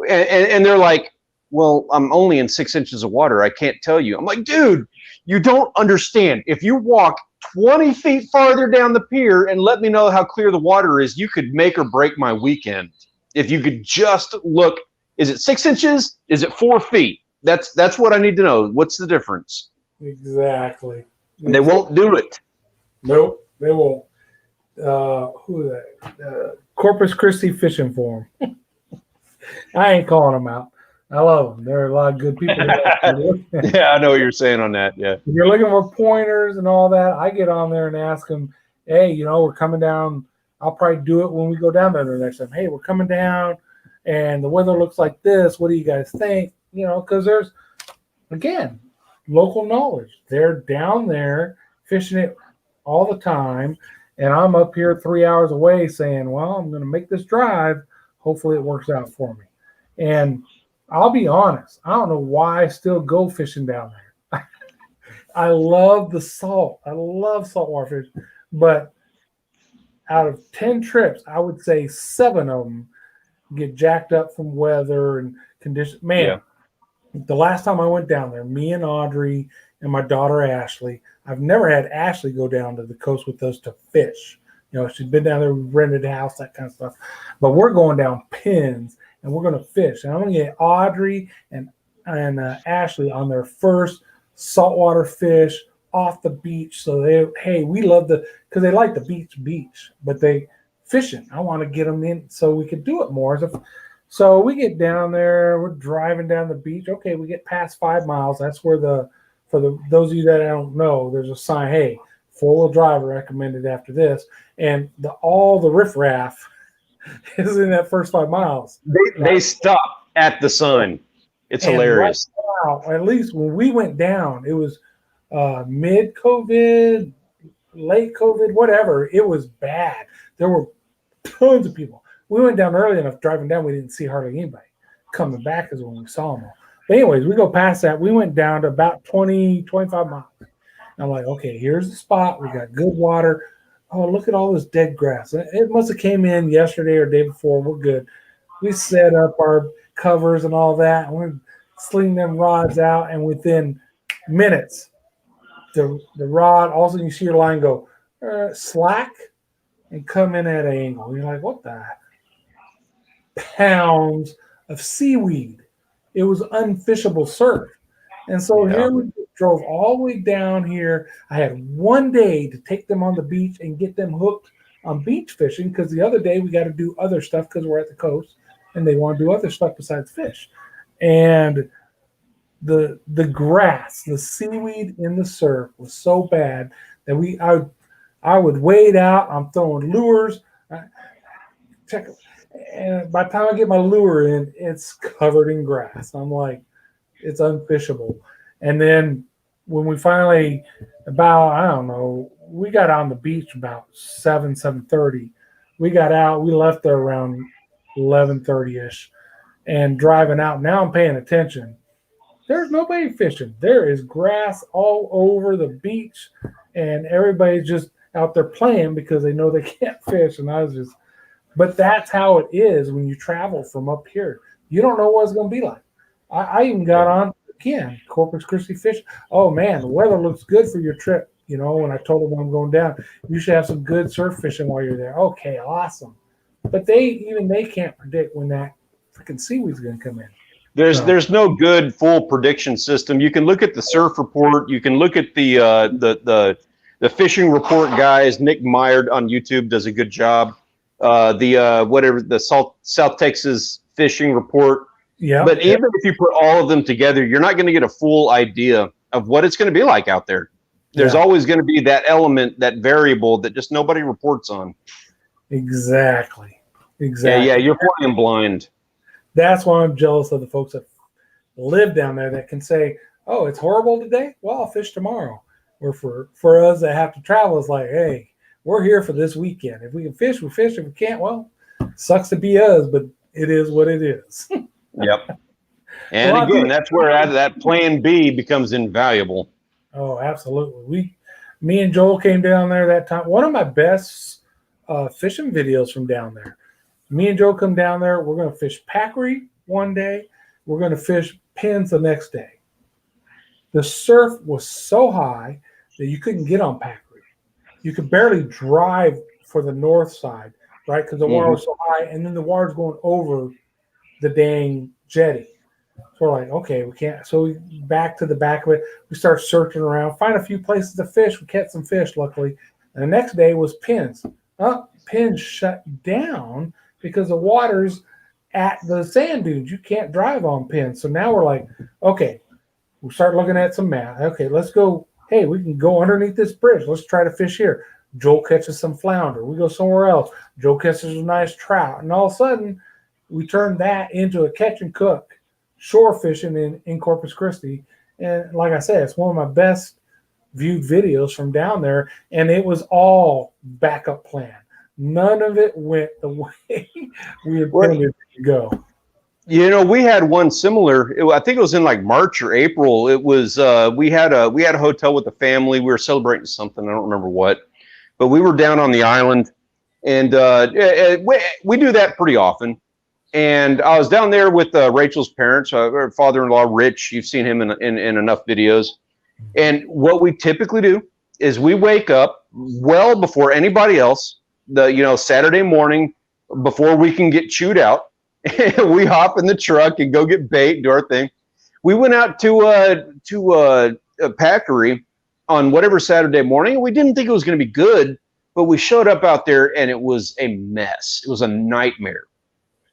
And they're like, well, I'm only in 6 inches of water. I can't tell you. I'm like, dude, you don't understand. If you walk 20 feet farther down the pier and let me know how clear the water is, you could make or break my weekend. If you could just look, is it 6 inches? Is it 4 feet? That's what I need to know. What's the difference? Exactly. They won't do it. Nope, they won't. Who is that? Corpus Christi Fishing Forum. I ain't calling them out. I love them. There are a lot of good people. Yeah, I know what you're saying on that. Yeah. If you're looking for pointers and all that, I get on there and ask them, hey, we're coming down. I'll probably do it when we go down there the next time. Hey, we're coming down and the weather looks like this. What do you guys think? Because there's, again, local knowledge. They're down there fishing it all the time. And I'm up here 3 hours away saying, well, I'm going to make this drive. Hopefully it works out for me. And I'll be honest, I don't know why I still go fishing down there. I love the salt. I love saltwater fish. But out of 10 trips, I would say 7 of them get jacked up from weather and conditions. Man, The last time I went down there, me and Audrey and my daughter Ashley, I've never had Ashley go down to the coast with us to fish. She's been down there, we rented a house, that kind of stuff. But we're going down pins and we're going to fish. And I'm going to get Audrey and and Ashley on their first saltwater fish off the beach. So we love because they like the beach, but they fishing. I want to get them in so we could do it more. So we get down there, we're driving down the beach. Okay, we get past 5 miles. That's where those of you that don't know, there's a sign, hey, 4-wheel drive recommended after this. And all the riffraff is in that first 5 miles. They stop at the sign. It's hilarious. Right now, at least when we went down, it was mid-COVID, late COVID, whatever. It was bad. There were tons of people. We went down early enough. Driving down, we didn't see hardly anybody. Coming back is when we saw them all. But anyways, we go past that. We went down to about 20, 25 miles. I'm like, okay, here's the spot. We got good water. Oh, look at all this dead grass. It must have came in yesterday or day before. We're good. We set up our covers and all that. And we're slinging them rods out. And within minutes, the rod, all of a sudden you see your line go slack and come in at an angle. You're like, what the pounds of seaweed? It was unfishable surf. And so here we drove all the way down here. I had one day to take them on the beach and get them hooked on beach fishing, because the other day we got to do other stuff because we're at the coast and they want to do other stuff besides fish. And the grass, the seaweed in the surf was so bad that I would wade out. I'm throwing lures. Check it. And by the time I get my lure in, it's covered in grass. I'm like, it's unfishable. And then when we finally, we got on the beach about 7:30. We got out. We left there around 11:30ish, and driving out. Now I'm paying attention. There's nobody fishing. There is grass all over the beach, and everybody's just out there playing because they know they can't fish. And but that's how it is when you travel from up here. You don't know what it's going to be like. I even got on again, Corpus Christi fish. Oh man, the weather looks good for your trip. You know, when I told them I'm going down, you should have some good surf fishing while you're there. Okay, awesome. But they can't predict when that freaking seaweed's going to come in. There's no good full prediction system. You can look at the surf report. You can look at the fishing report guys. Nick Meyer on YouTube does a good job. The South Texas fishing report. Yeah. But even if you put all of them together, you're not going to get a full idea of what it's going to be like out there. There's always going to be that element, that variable that just nobody reports on. Exactly. Yeah, you're flying blind. That's why I'm jealous of the folks that live down there that can say, oh, it's horrible today? Well, I'll fish tomorrow. Or for us that have to travel, it's like, hey, we're here for this weekend. If we can fish, we fish. If we can't, well, sucks to be us, but it is what it is. Yep. And again, that's where that plan B becomes invaluable. Oh, absolutely. Me and Joel came down there that time. One of my best fishing videos from down there. Me and Joel come down there. We're going to fish packery one day. We're going to fish pins the next day. The surf was so high that you couldn't get on packery. You could barely drive for the north side, right? Because the water was so high, and then the water's going over the dang jetty. So we're like, okay, we can't. So we back to the back of it. We start searching around, find a few places to fish. We catch some fish, luckily. And the next day was pins. Pins shut down because the water's at the sand dunes. You can't drive on pins. So now we're like, okay, we start looking at some math. Okay, let's go. Hey, we can go underneath this bridge. Let's try to fish here. Joel catches some flounder. We go somewhere else. Joel catches a nice trout. And all of a sudden, we turn that into a catch and cook shore fishing in Corpus Christi. And like I said, it's one of my best viewed videos from down there. And it was all backup plan. None of it went the way we intended it to go. You know, we had one similar. I think it was in like March or April. It was we had a hotel with the family. We were celebrating something. I don't remember what, but we were down on the island, and we do that pretty often. And I was down there with Rachel's parents, her father-in-law, Rich. You've seen him in enough videos. And what we typically do is we wake up well before anybody else. Saturday morning before we can get chewed out. We hop in the truck and go get bait, do our thing. We went out to a packery on whatever Saturday morning. We didn't think it was going to be good, but we showed up out there and it was a mess. It was a nightmare,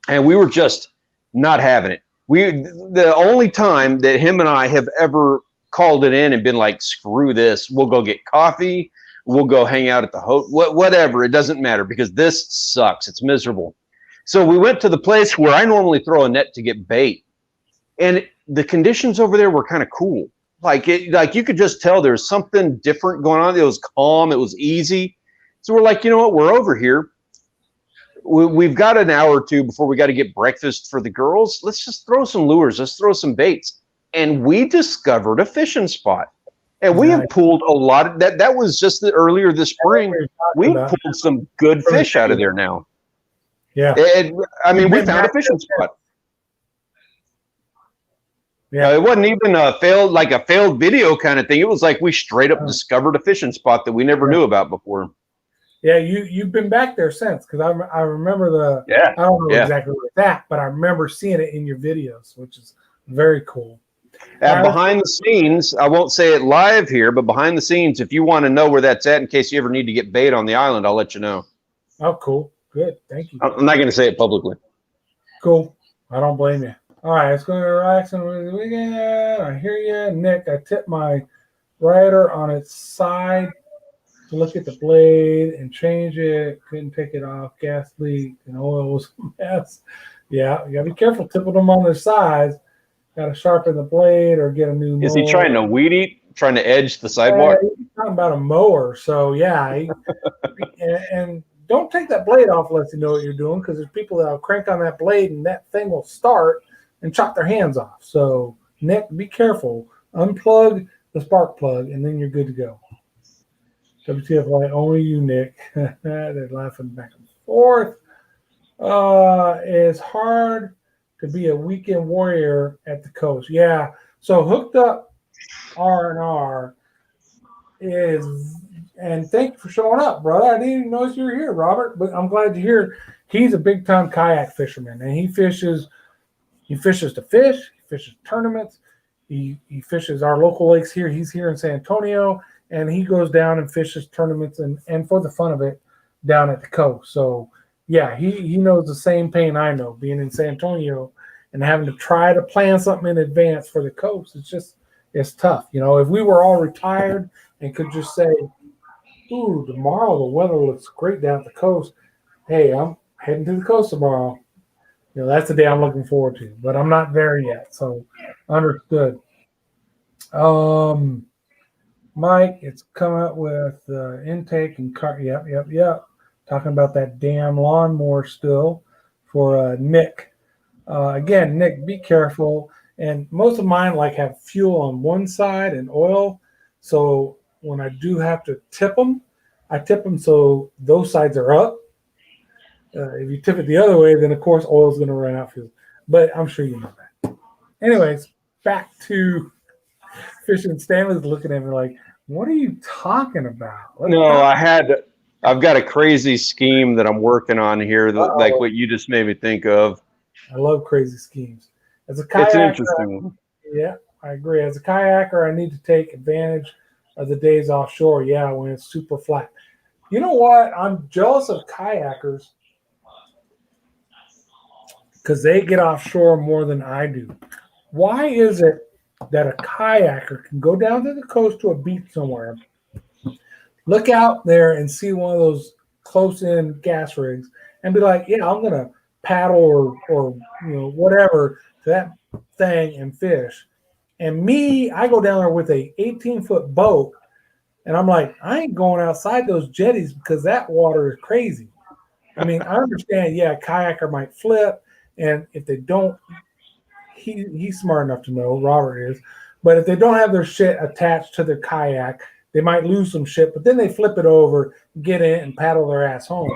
and we were just not having it. The only time that him and I have ever called it in and been like, screw this, we'll go get coffee, we'll go hang out at the hotel, whatever, it doesn't matter, because this sucks, it's miserable. So we went to the place where I normally throw a net to get bait, and the conditions over there were kind of cool. Like you could just tell there's something different going on. It was calm, it was easy. So we're like, you know what, we're over here. We've got an hour or two before we got to get breakfast for the girls. Let's just throw some lures. Let's throw some baits. And we discovered a fishing spot. And we have pulled a lot of that. That was just earlier this spring. We pulled some good fish out of there now. Yeah. And, I mean, we found a fishing spot. Yeah. It wasn't even a failed video kind of thing. It was like we straight up discovered a fishing spot that we never knew about before. Yeah, you've been back there since, because I remember I don't know exactly where it's at, but I remember seeing it in your videos, which is very cool. Behind the scenes, I won't say it live here, but behind the scenes, if you want to know where that's at in case you ever need to get bait on the island, I'll let you know. Oh, cool. Good. Thank you. I'm not going to say it publicly. Cool. I don't blame you. All right, let's go to relaxing over the weekend. I hear you, Nick. I tipped my rider on its side to look at the blade and change it. Couldn't take it off. Gas leaked and oil was a mess. Yeah, you gotta be careful tipping them on their sides. Gotta sharpen the blade or get a new mower. Is he trying to weed eat? Trying to edge the sidewalk? He's talking about a mower. So yeah, and don't take that blade off unless you know what you're doing, because there's people that'll crank on that blade and that thing will start and chop their hands off. So Nick, be careful. Unplug the spark plug and then you're good to go. WTF, only you, Nick. They're laughing back and forth. It's hard to be a weekend warrior at the coast. Yeah. So Hooked Up R&R is, and thank you for showing up, brother. I didn't even notice you were here, Robert, but I'm glad to hear he's a big time kayak fisherman, and he fishes to fish, he fishes tournaments, he fishes our local lakes here. He's here in San Antonio, and he goes down and fishes tournaments and for the fun of it down at the coast. So yeah, he knows the same pain I know, being in San Antonio and having to try to plan something in advance for the coast. It's tough. You know, if we were all retired and could just say, ooh, tomorrow the weather looks great down at the coast. Hey, I'm heading to the coast tomorrow. You know, that's the day I'm looking forward to, but I'm not there yet. So understood. Mike, it's come up with intake and car. Yep. Talking about that damn lawnmower still for Nick. Again, Nick, be careful. And most of mine have fuel on one side and oil. So when I do have to tip them, I tip them so those sides are up. If you tip it the other way, then of course oil is going to run out fuel. But I'm sure you know that. Anyways, back to fishing. Stanley's looking at me like, what are you talking about? I've got a crazy scheme that I'm working on here, like what you just made me think of. I love crazy schemes. As a kayaker, it's an interesting one. Yeah, I agree. As a kayaker, I need to take advantage of the days offshore. Yeah, when it's super flat. You know what? I'm jealous of kayakers because they get offshore more than I do. Why is it that a kayaker can go down to the coast to a beach somewhere, look out there and see one of those close-in gas rigs and be like, yeah, I'm going to paddle or whatever to that thing and fish. And me, I go down there with a 18-foot boat, and I'm like, I ain't going outside those jetties because that water is crazy. I mean, I understand, yeah, a kayaker might flip, and if they don't, he's smart enough to know, Robert is, but if they don't have their shit attached to their kayak, they might lose some shit, but then they flip it over, get in, and paddle their ass home.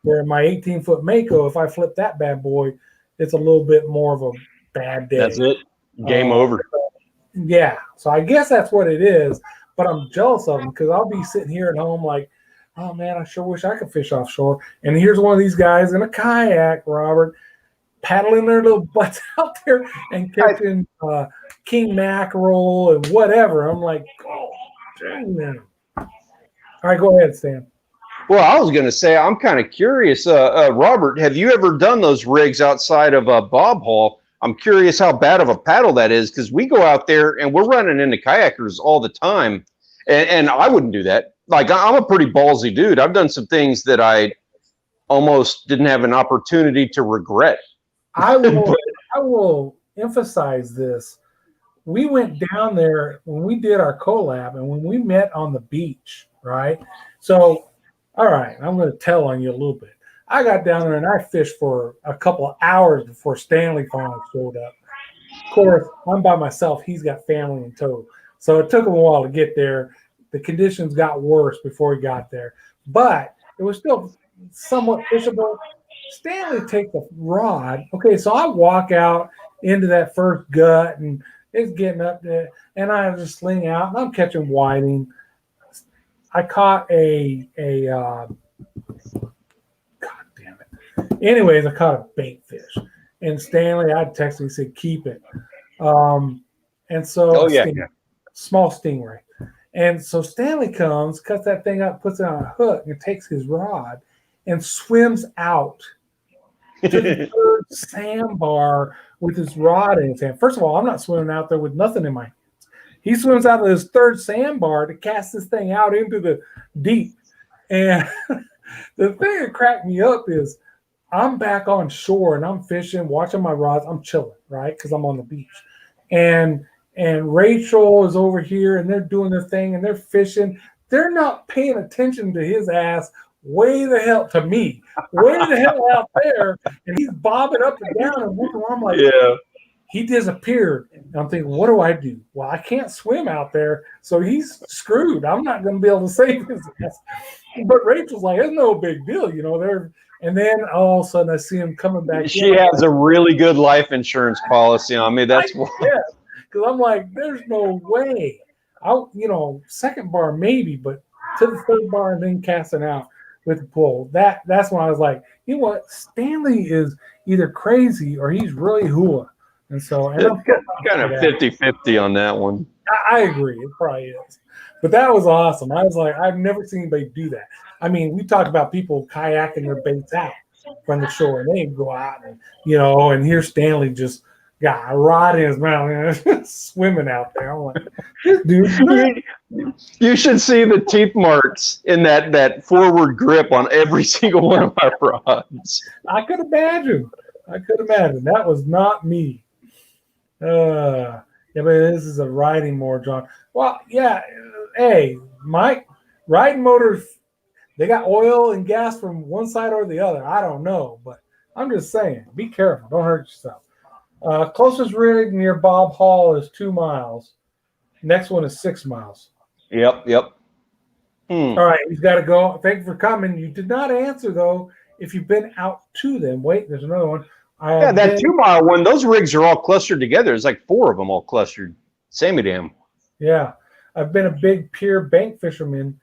Where my 18-foot Mako, if I flip that bad boy, it's a little bit more of a bad day. That's it. Game over. Yeah. So I guess that's what it is, but I'm jealous of them because I'll be sitting here at home like, oh, man, I sure wish I could fish offshore. And here's one of these guys in a kayak, Robert, paddling their little butts out there and catching king mackerel and whatever. I'm like, oh, dang man. All right, go ahead, Stan. Well, I was going to say, I'm kind of curious. Robert, have you ever done those rigs outside of Bob Hall? I'm curious how bad of a paddle that is, because we go out there and we're running into kayakers all the time. And I wouldn't do that. Like, I'm a pretty ballsy dude. I've done some things that I almost didn't have an opportunity to regret. I will emphasize this. We went down there when we did our collab and when we met on the beach, right? So, all right, I'm going to tell on you a little bit. I got down there and I fished for a couple of hours before Stanley finally showed up. Of course, I'm by myself. He's got family in tow. So it took him a while to get there. The conditions got worse before he got there. But it was still somewhat fishable. Stanley takes a rod. Okay, so I walk out into that first gut and it's getting up there. And I just sling out and I'm catching whiting. I caught a God damn it. Anyways, I caught a bait fish. And Stanley, I texted him, he said, keep it. And so small stingray. And so Stanley comes, cuts that thing up, puts it on a hook, and takes his rod and swims out to the third sandbar with his rod in his hand. First of all, I'm not swimming out there with nothing in my hands. He swims out of his third sandbar to cast this thing out into the deep. And the thing that cracked me up is I'm back on shore and I'm fishing, watching my rods. I'm chilling, right? Because I'm on the beach. And Rachel is over here and they're doing their thing and they're fishing. They're not paying attention to his ass way the hell to me. Way the hell out there. And he's bobbing up and down and looking around like, yeah. He disappeared. And I'm thinking, what do I do? Well, I can't swim out there. So he's screwed. I'm not going to be able to save his ass. But Rachel's like, it's no big deal. You know, and then all of a sudden I see him coming back. She has a really good life insurance policy on me. That's why. Yeah. Because I'm like, there's no way. Second bar maybe, but to the third bar and then casting out with the pull. That's when I was like, you know what? Stanley is either crazy or he's really hooah. And so I'm kind of 50-50 on that one. I agree. It probably is. But that was awesome. I was like, I've never seen anybody do that. I mean, we talked about people kayaking their baits out from the shore and they go out and here's Stanley just got a rod in his mouth and swimming out there. I'm like, this dude. You should see the teeth marks in that forward grip on every single one of my rods. I could imagine. That was not me. Yeah, but this is a riding motor, John. Well, yeah. Hey, Mike, riding motors, they got oil and gas from one side or the other. I don't know, but I'm just saying, be careful. Don't hurt yourself. Closest rig near Bob Hall is 2 miles. Next one is 6 miles. Yep. All right, he's got to go. Thank you for coming. You did not answer, though, if you've been out to them. Wait, there's another one. That 2 mile one, those rigs are all clustered together. There's like 4 of them all clustered. Samey damn. Yeah. I've been a big pier bank fisherman.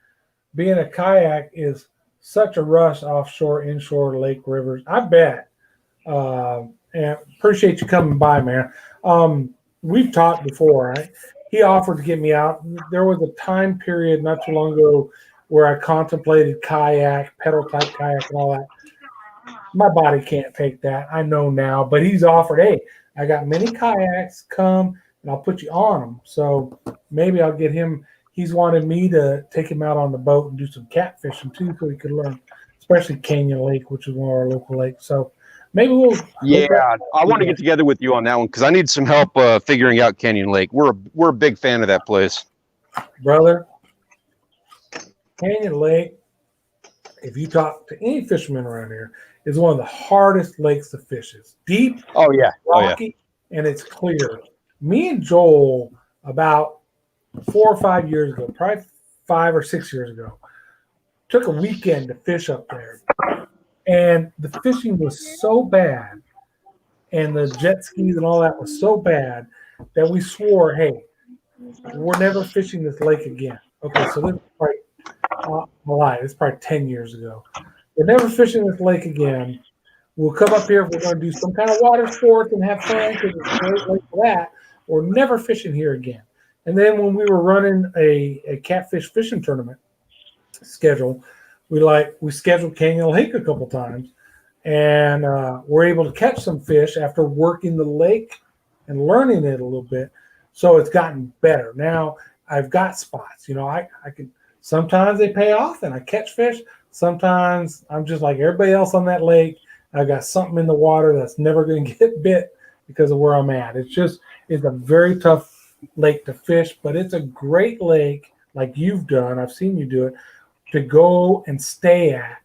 Being a kayak is such a rush offshore, inshore, lake, rivers. I bet. And appreciate you coming by, man. We've talked before, right? He offered to get me out. There was a time period not too long ago where I contemplated kayak, pedal type kayak and all that. My body can't take that. I know now, but he's offered, hey, I got many kayaks, come and I'll put you on them. So maybe I'll get him. He's wanted me to take him out on the boat and do some catfishing too, so he could learn, especially Canyon Lake, which is one of our local lakes. So maybe we'll. Yeah, I want to get together with you on that one because I need some help figuring out Canyon Lake. We're a big fan of that place, brother. Canyon Lake, if you talk to any fisherman around here, is one of the hardest lakes to fish. It's deep, rocky, and it's clear. Me and Joel, about 4 or 5 years ago, probably 5 or 6 years ago, took a weekend to fish up there. And the fishing was so bad, and the jet skis and all that was so bad that we swore, hey, we're never fishing this lake again. Okay, so this is probably, it's probably 10 years ago. We're never fishing this lake again. We'll come up here if we're going to do some kind of water sports and have fun because it's a great lake for that, or never fishing here again. And then when we were running a catfish fishing tournament schedule, we scheduled Canyon Lake a couple times, and we're able to catch some fish after working the lake and learning it a little bit. So it's gotten better. Now I've got spots. I can sometimes they pay off and I catch fish. Sometimes I'm just like everybody else on that lake. I've got something in the water that's never going to get bit because of where I'm at. It's a very tough lake to fish, but it's a great lake like you've done. I've seen you do it to go and stay at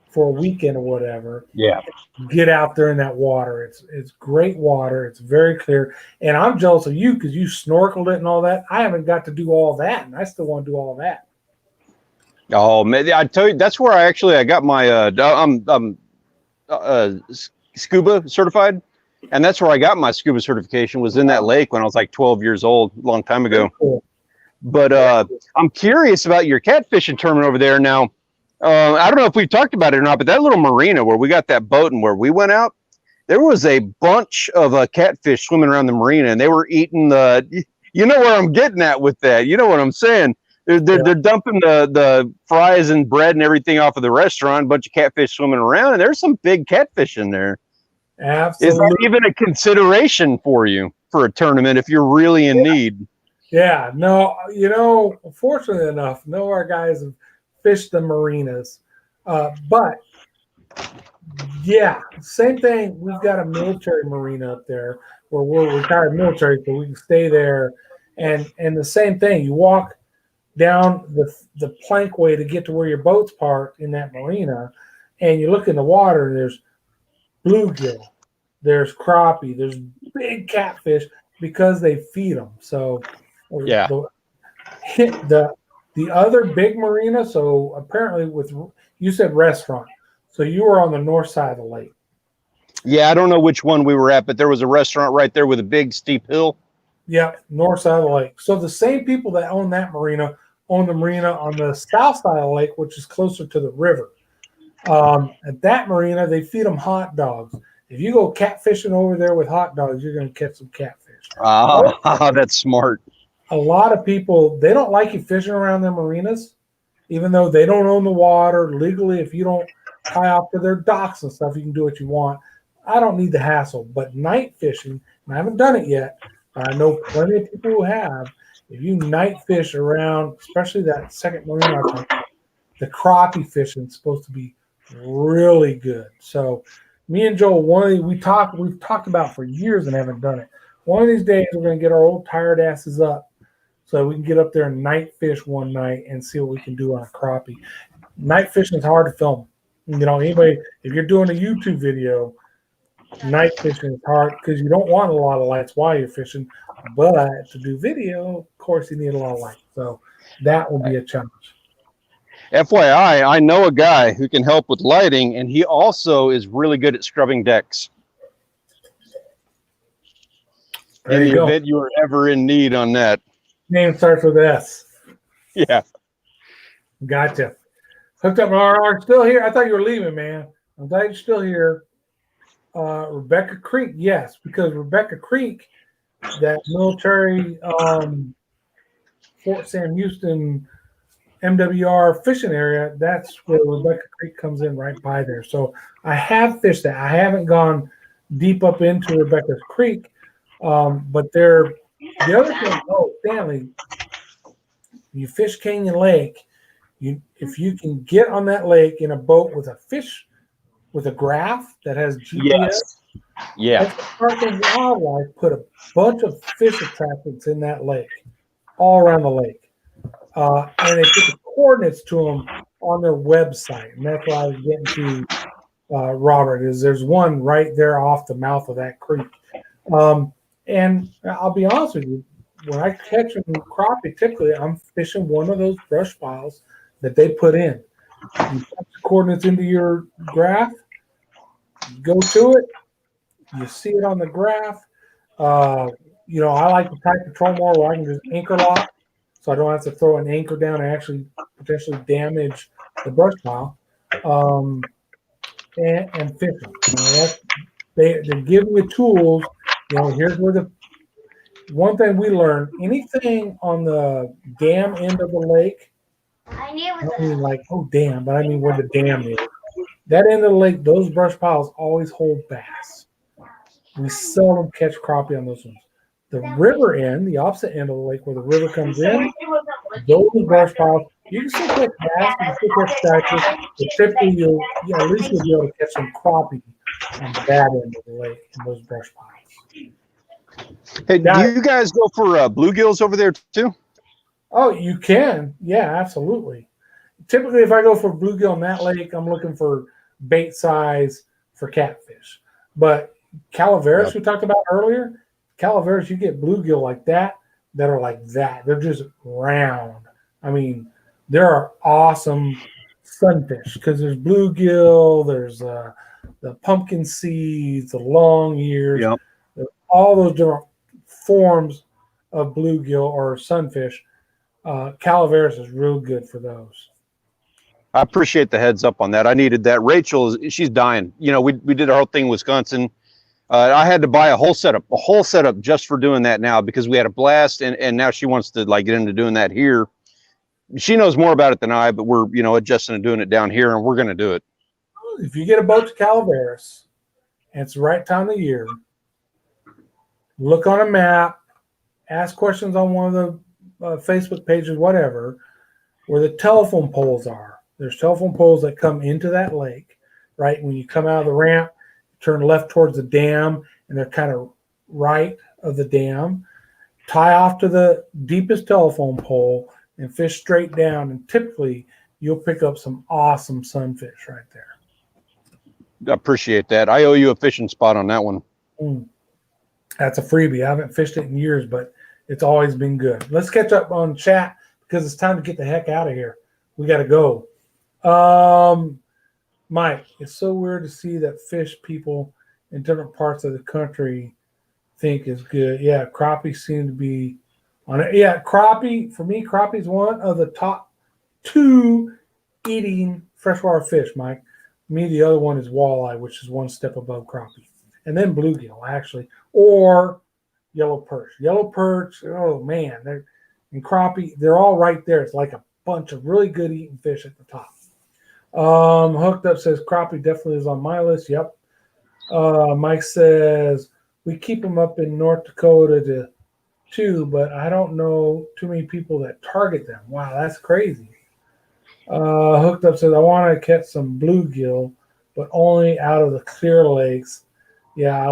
for a weekend or whatever. Yeah. Get out there in that water. It's great water. It's very clear. And I'm jealous of you because you snorkeled it and all that. I haven't got to do all that, and I still want to do all that. Oh man, I tell you, that's where I got my I'm scuba certified, and that's where I got my scuba certification, was in that lake when I was like 12 years old, a long time ago. Cool. But I'm curious about your catfishing tournament over there now. I don't know if we've talked about it or not, but that little marina where we got that boat and where we went out, there was a bunch of catfish swimming around the marina, and they were eating you know where I'm getting at with that. You know what I'm saying? They're dumping the fries and bread and everything off of the restaurant, a bunch of catfish swimming around, and there's some big catfish in there. Absolutely. Is that even a consideration for you for a tournament if you're really in need? Yeah, no, fortunately enough, no of our guys have fished the marinas. But yeah, same thing. We've got a military marina up there where we're retired military, so we can stay there. And the same thing, you walk down the plankway to get to where your boat's parked in that marina, and you look in the water, and there's bluegill, there's crappie, there's big catfish because they feed them. So yeah, the other big marina. So apparently, you said restaurant, so you were on the north side of the lake. Yeah, I don't know which one we were at, but there was a restaurant right there with a big steep hill. Yeah, north side of the lake. So the same people that own that marina own the marina on the south side of the lake, which is closer to the river. At that marina, they feed them hot dogs. If you go catfishing over there with hot dogs, you're going to catch some catfish. Ah, that's smart. A lot of people, they don't like you fishing around their marinas, even though they don't own the water. Legally, if you don't tie off to their docks and stuff, you can do what you want. I don't need the hassle. But night fishing, and I haven't done it yet, but I know plenty of people who have. If you night fish around, especially that second marina, the crappie fishing is supposed to be really good. So me and Joel, we've talked about for years and haven't done it. One of these days, we're going to get our old tired asses up so we can get up there and night fish one night and see what we can do on a crappie. Night fishing is hard to film. Anybody, if you're doing a YouTube video, night fishing is hard because you don't want a lot of lights while you're fishing. But to do video, of course, you need a lot of light. So that will be a challenge. FYI, I know a guy who can help with lighting, and he also is really good at scrubbing decks. In the event you are ever in need on that. Name starts with S. Yeah. Gotcha. Hooked up. Are still here? I thought you were leaving, man. I'm glad you're still here. Rebecca Creek, yes, because Rebecca Creek, that military Fort Sam Houston MWR fishing area, that's where Rebecca Creek comes in right by there. So I have fished that. I haven't gone deep up into Rebecca Creek, but the other thing, Stanley, you fish Canyon Lake, if you can get on that lake in a boat with a fish, with a graph that has GPS, yes. Yeah. Park and Wildlife put a bunch of fish attractants in that lake, all around the lake. And they put the coordinates to them on their website. And that's why I was getting to Robert, is there's one right there off the mouth of that creek. And I'll be honest with you, when I catch them crappie, typically I'm fishing one of those brush piles that they put in. You put the coordinates into your graph, you go to it, you see it on the graph. I like the type control more where I can just anchor lock, so I don't have to throw an anchor down and actually potentially damage the brush pile. and fish them. You know, they're giving you tools. You know, here's where the one thing we learned: anything on the dam end of the lake. I don't mean like, oh dam, but I mean where the dam is. That end of the lake, those brush piles always hold bass. We seldom catch crappie on those ones. The river end, the opposite end of the lake where the river comes in, those brush piles, you can still catch bass, you can still catch stripers, but typically at least you'll be able to catch some crappie on that end of the lake in those brush piles. Hey, do you guys go for bluegills over there too? Oh, you can. Yeah, absolutely. Typically, if I go for bluegill in that lake, I'm looking for bait size for catfish. But Calaveras, we talked about earlier, Calaveras, you get bluegill like that are like that. They're just round. I mean, there are awesome sunfish because there's bluegill, there's the pumpkin seeds, the long ears, all those different forms of bluegill or sunfish. Calaveras is real good for those. I appreciate the heads up on that. I needed that. Rachel, she's dying. You know, we did our whole thing in Wisconsin. I had to buy a whole setup just for doing that now because we had a blast, and now she wants to like get into doing that here. She knows more about it than I, but we're adjusting and doing it down here, and we're going to do it. If you get a boat to Calaveras, and it's the right time of year, look on a map, ask questions on one of the Facebook pages, whatever, where the telephone poles are. There's telephone poles that come into that lake, right? When you come out of the ramp, turn left towards the dam, and they're kind of right of the dam. Tie off to the deepest telephone pole and fish straight down, and typically you'll pick up some awesome sunfish right there. I appreciate that. I owe you a fishing spot on that one. That's a freebie. I haven't fished it in years, but it's always been good. Let's catch up on chat because it's time to get the heck out of here. We got to go. Mike, it's so weird to see that fish people in different parts of the country think is good. Yeah, crappie seem to be on it. Yeah, crappie, for me, crappie is one of the top 2 eating freshwater fish, Mike. Me, the other one is walleye, which is one step above crappie. And then bluegill, actually, or yellow perch. Yellow perch, oh man, and crappie, they're all right there. It's like a bunch of really good eating fish at the top. Hooked Up says crappie definitely is on my list. Yep. Mike says we keep them up in North Dakota too, but I don't know too many people that target them. Wow, that's crazy. Hooked Up says I want to catch some bluegill, but only out of the clear lakes. Yeah,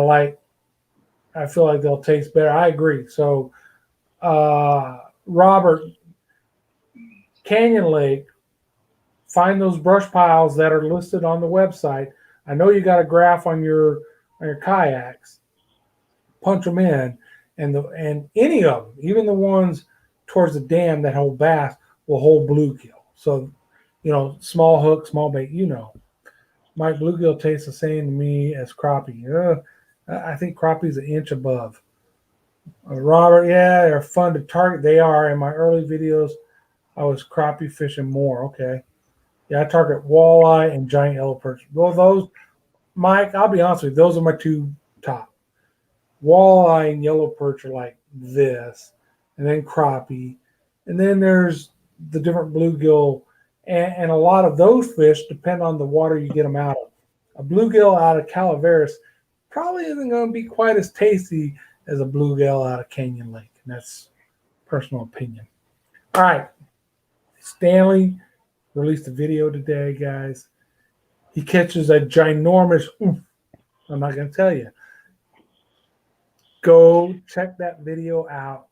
I feel like they'll taste better. I agree. So, Robert, Canyon Lake, find those brush piles that are listed on the website. I know you got a graph on your kayaks. Punch them in, and any of them, even the ones towards the dam that hold bass, will hold bluegill. So, small hook, small bait. Mike, bluegill tastes the same to me as crappie. I think crappie's an inch above. Robert, yeah, they're fun to target. They are. In my early videos, I was crappie fishing more. Okay. Yeah, I target walleye and giant yellow perch. Well, those, Mike, I'll be honest with you, those are my 2 top. Walleye and yellow perch are like this, and then crappie. And then there's the different bluegill, and a lot of those fish depend on the water you get them out of. A bluegill out of Calaveras probably isn't going to be quite as tasty as a bluegill out of Canyon Lake. And that's personal opinion. All right. Stanley released a video today, guys. He catches a ginormous oof. I'm not going to tell you. Go check that video out.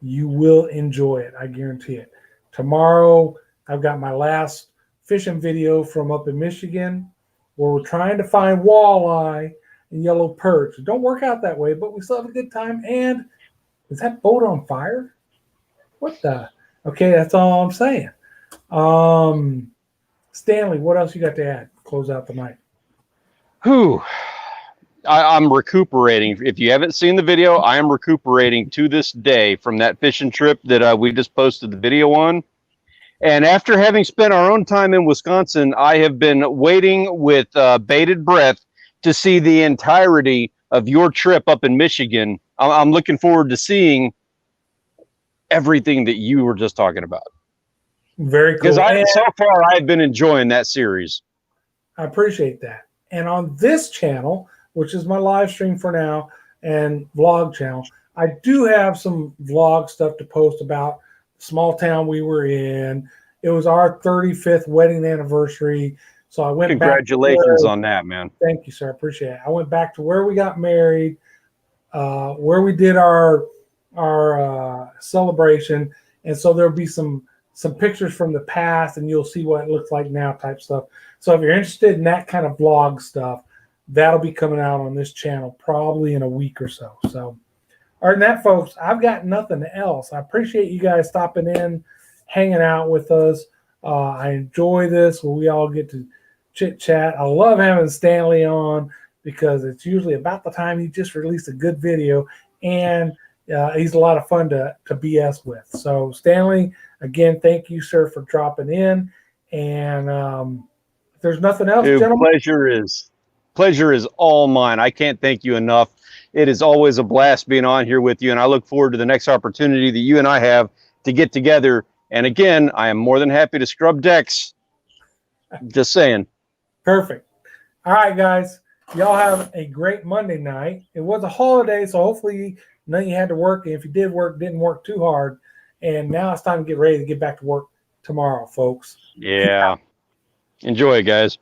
You will enjoy it. I guarantee it. Tomorrow, I've got my last fishing video from up in Michigan where we're trying to find walleye and yellow perch. It don't work out that way, but we still have a good time. And is that boat on fire? What the? Okay, that's all I'm saying. Stanley, what else you got to add? Close out the night. I'm recuperating. If you haven't seen the video, I am recuperating to this day from that fishing trip that we just posted the video on. And after having spent our own time in Wisconsin, I have been waiting with bated breath to see the entirety of your trip up in Michigan. I'm looking forward to seeing everything that you were just talking about. Very cool. Because so far I've been enjoying that series. I appreciate that. And on this channel, which is my live stream for now and vlog channel, I do have some vlog stuff to post about the small town we were in. It was our 35th wedding anniversary. So I went Congratulations on that, man. Thank you, sir. I appreciate it. I went back to where we got married, where we did our celebration. And so there'll be some pictures from the past, and you'll see what it looks like now type stuff. So if you're interested in that kind of vlog stuff, that'll be coming out on this channel probably in a week or so. So other than that, folks, I've got nothing else. I appreciate you guys stopping in, hanging out with us. I enjoy this where we all get to chit chat. I love having Stanley on because it's usually about the time he just released a good video, and he's a lot of fun to BS with. So Stanley, again, thank you, sir, for dropping in. And if there's nothing else, Dude, gentlemen. Pleasure is all mine. I can't thank you enough. It is always a blast being on here with you, and I look forward to the next opportunity that you and I have to get together. And again, I am more than happy to scrub decks. Just saying. Perfect. All right, guys. Y'all have a great Monday night. It was a holiday, so hopefully none of you had to work. And if you did work, didn't work too hard. And now it's time to get ready to get back to work tomorrow, folks. Yeah. Enjoy it, guys.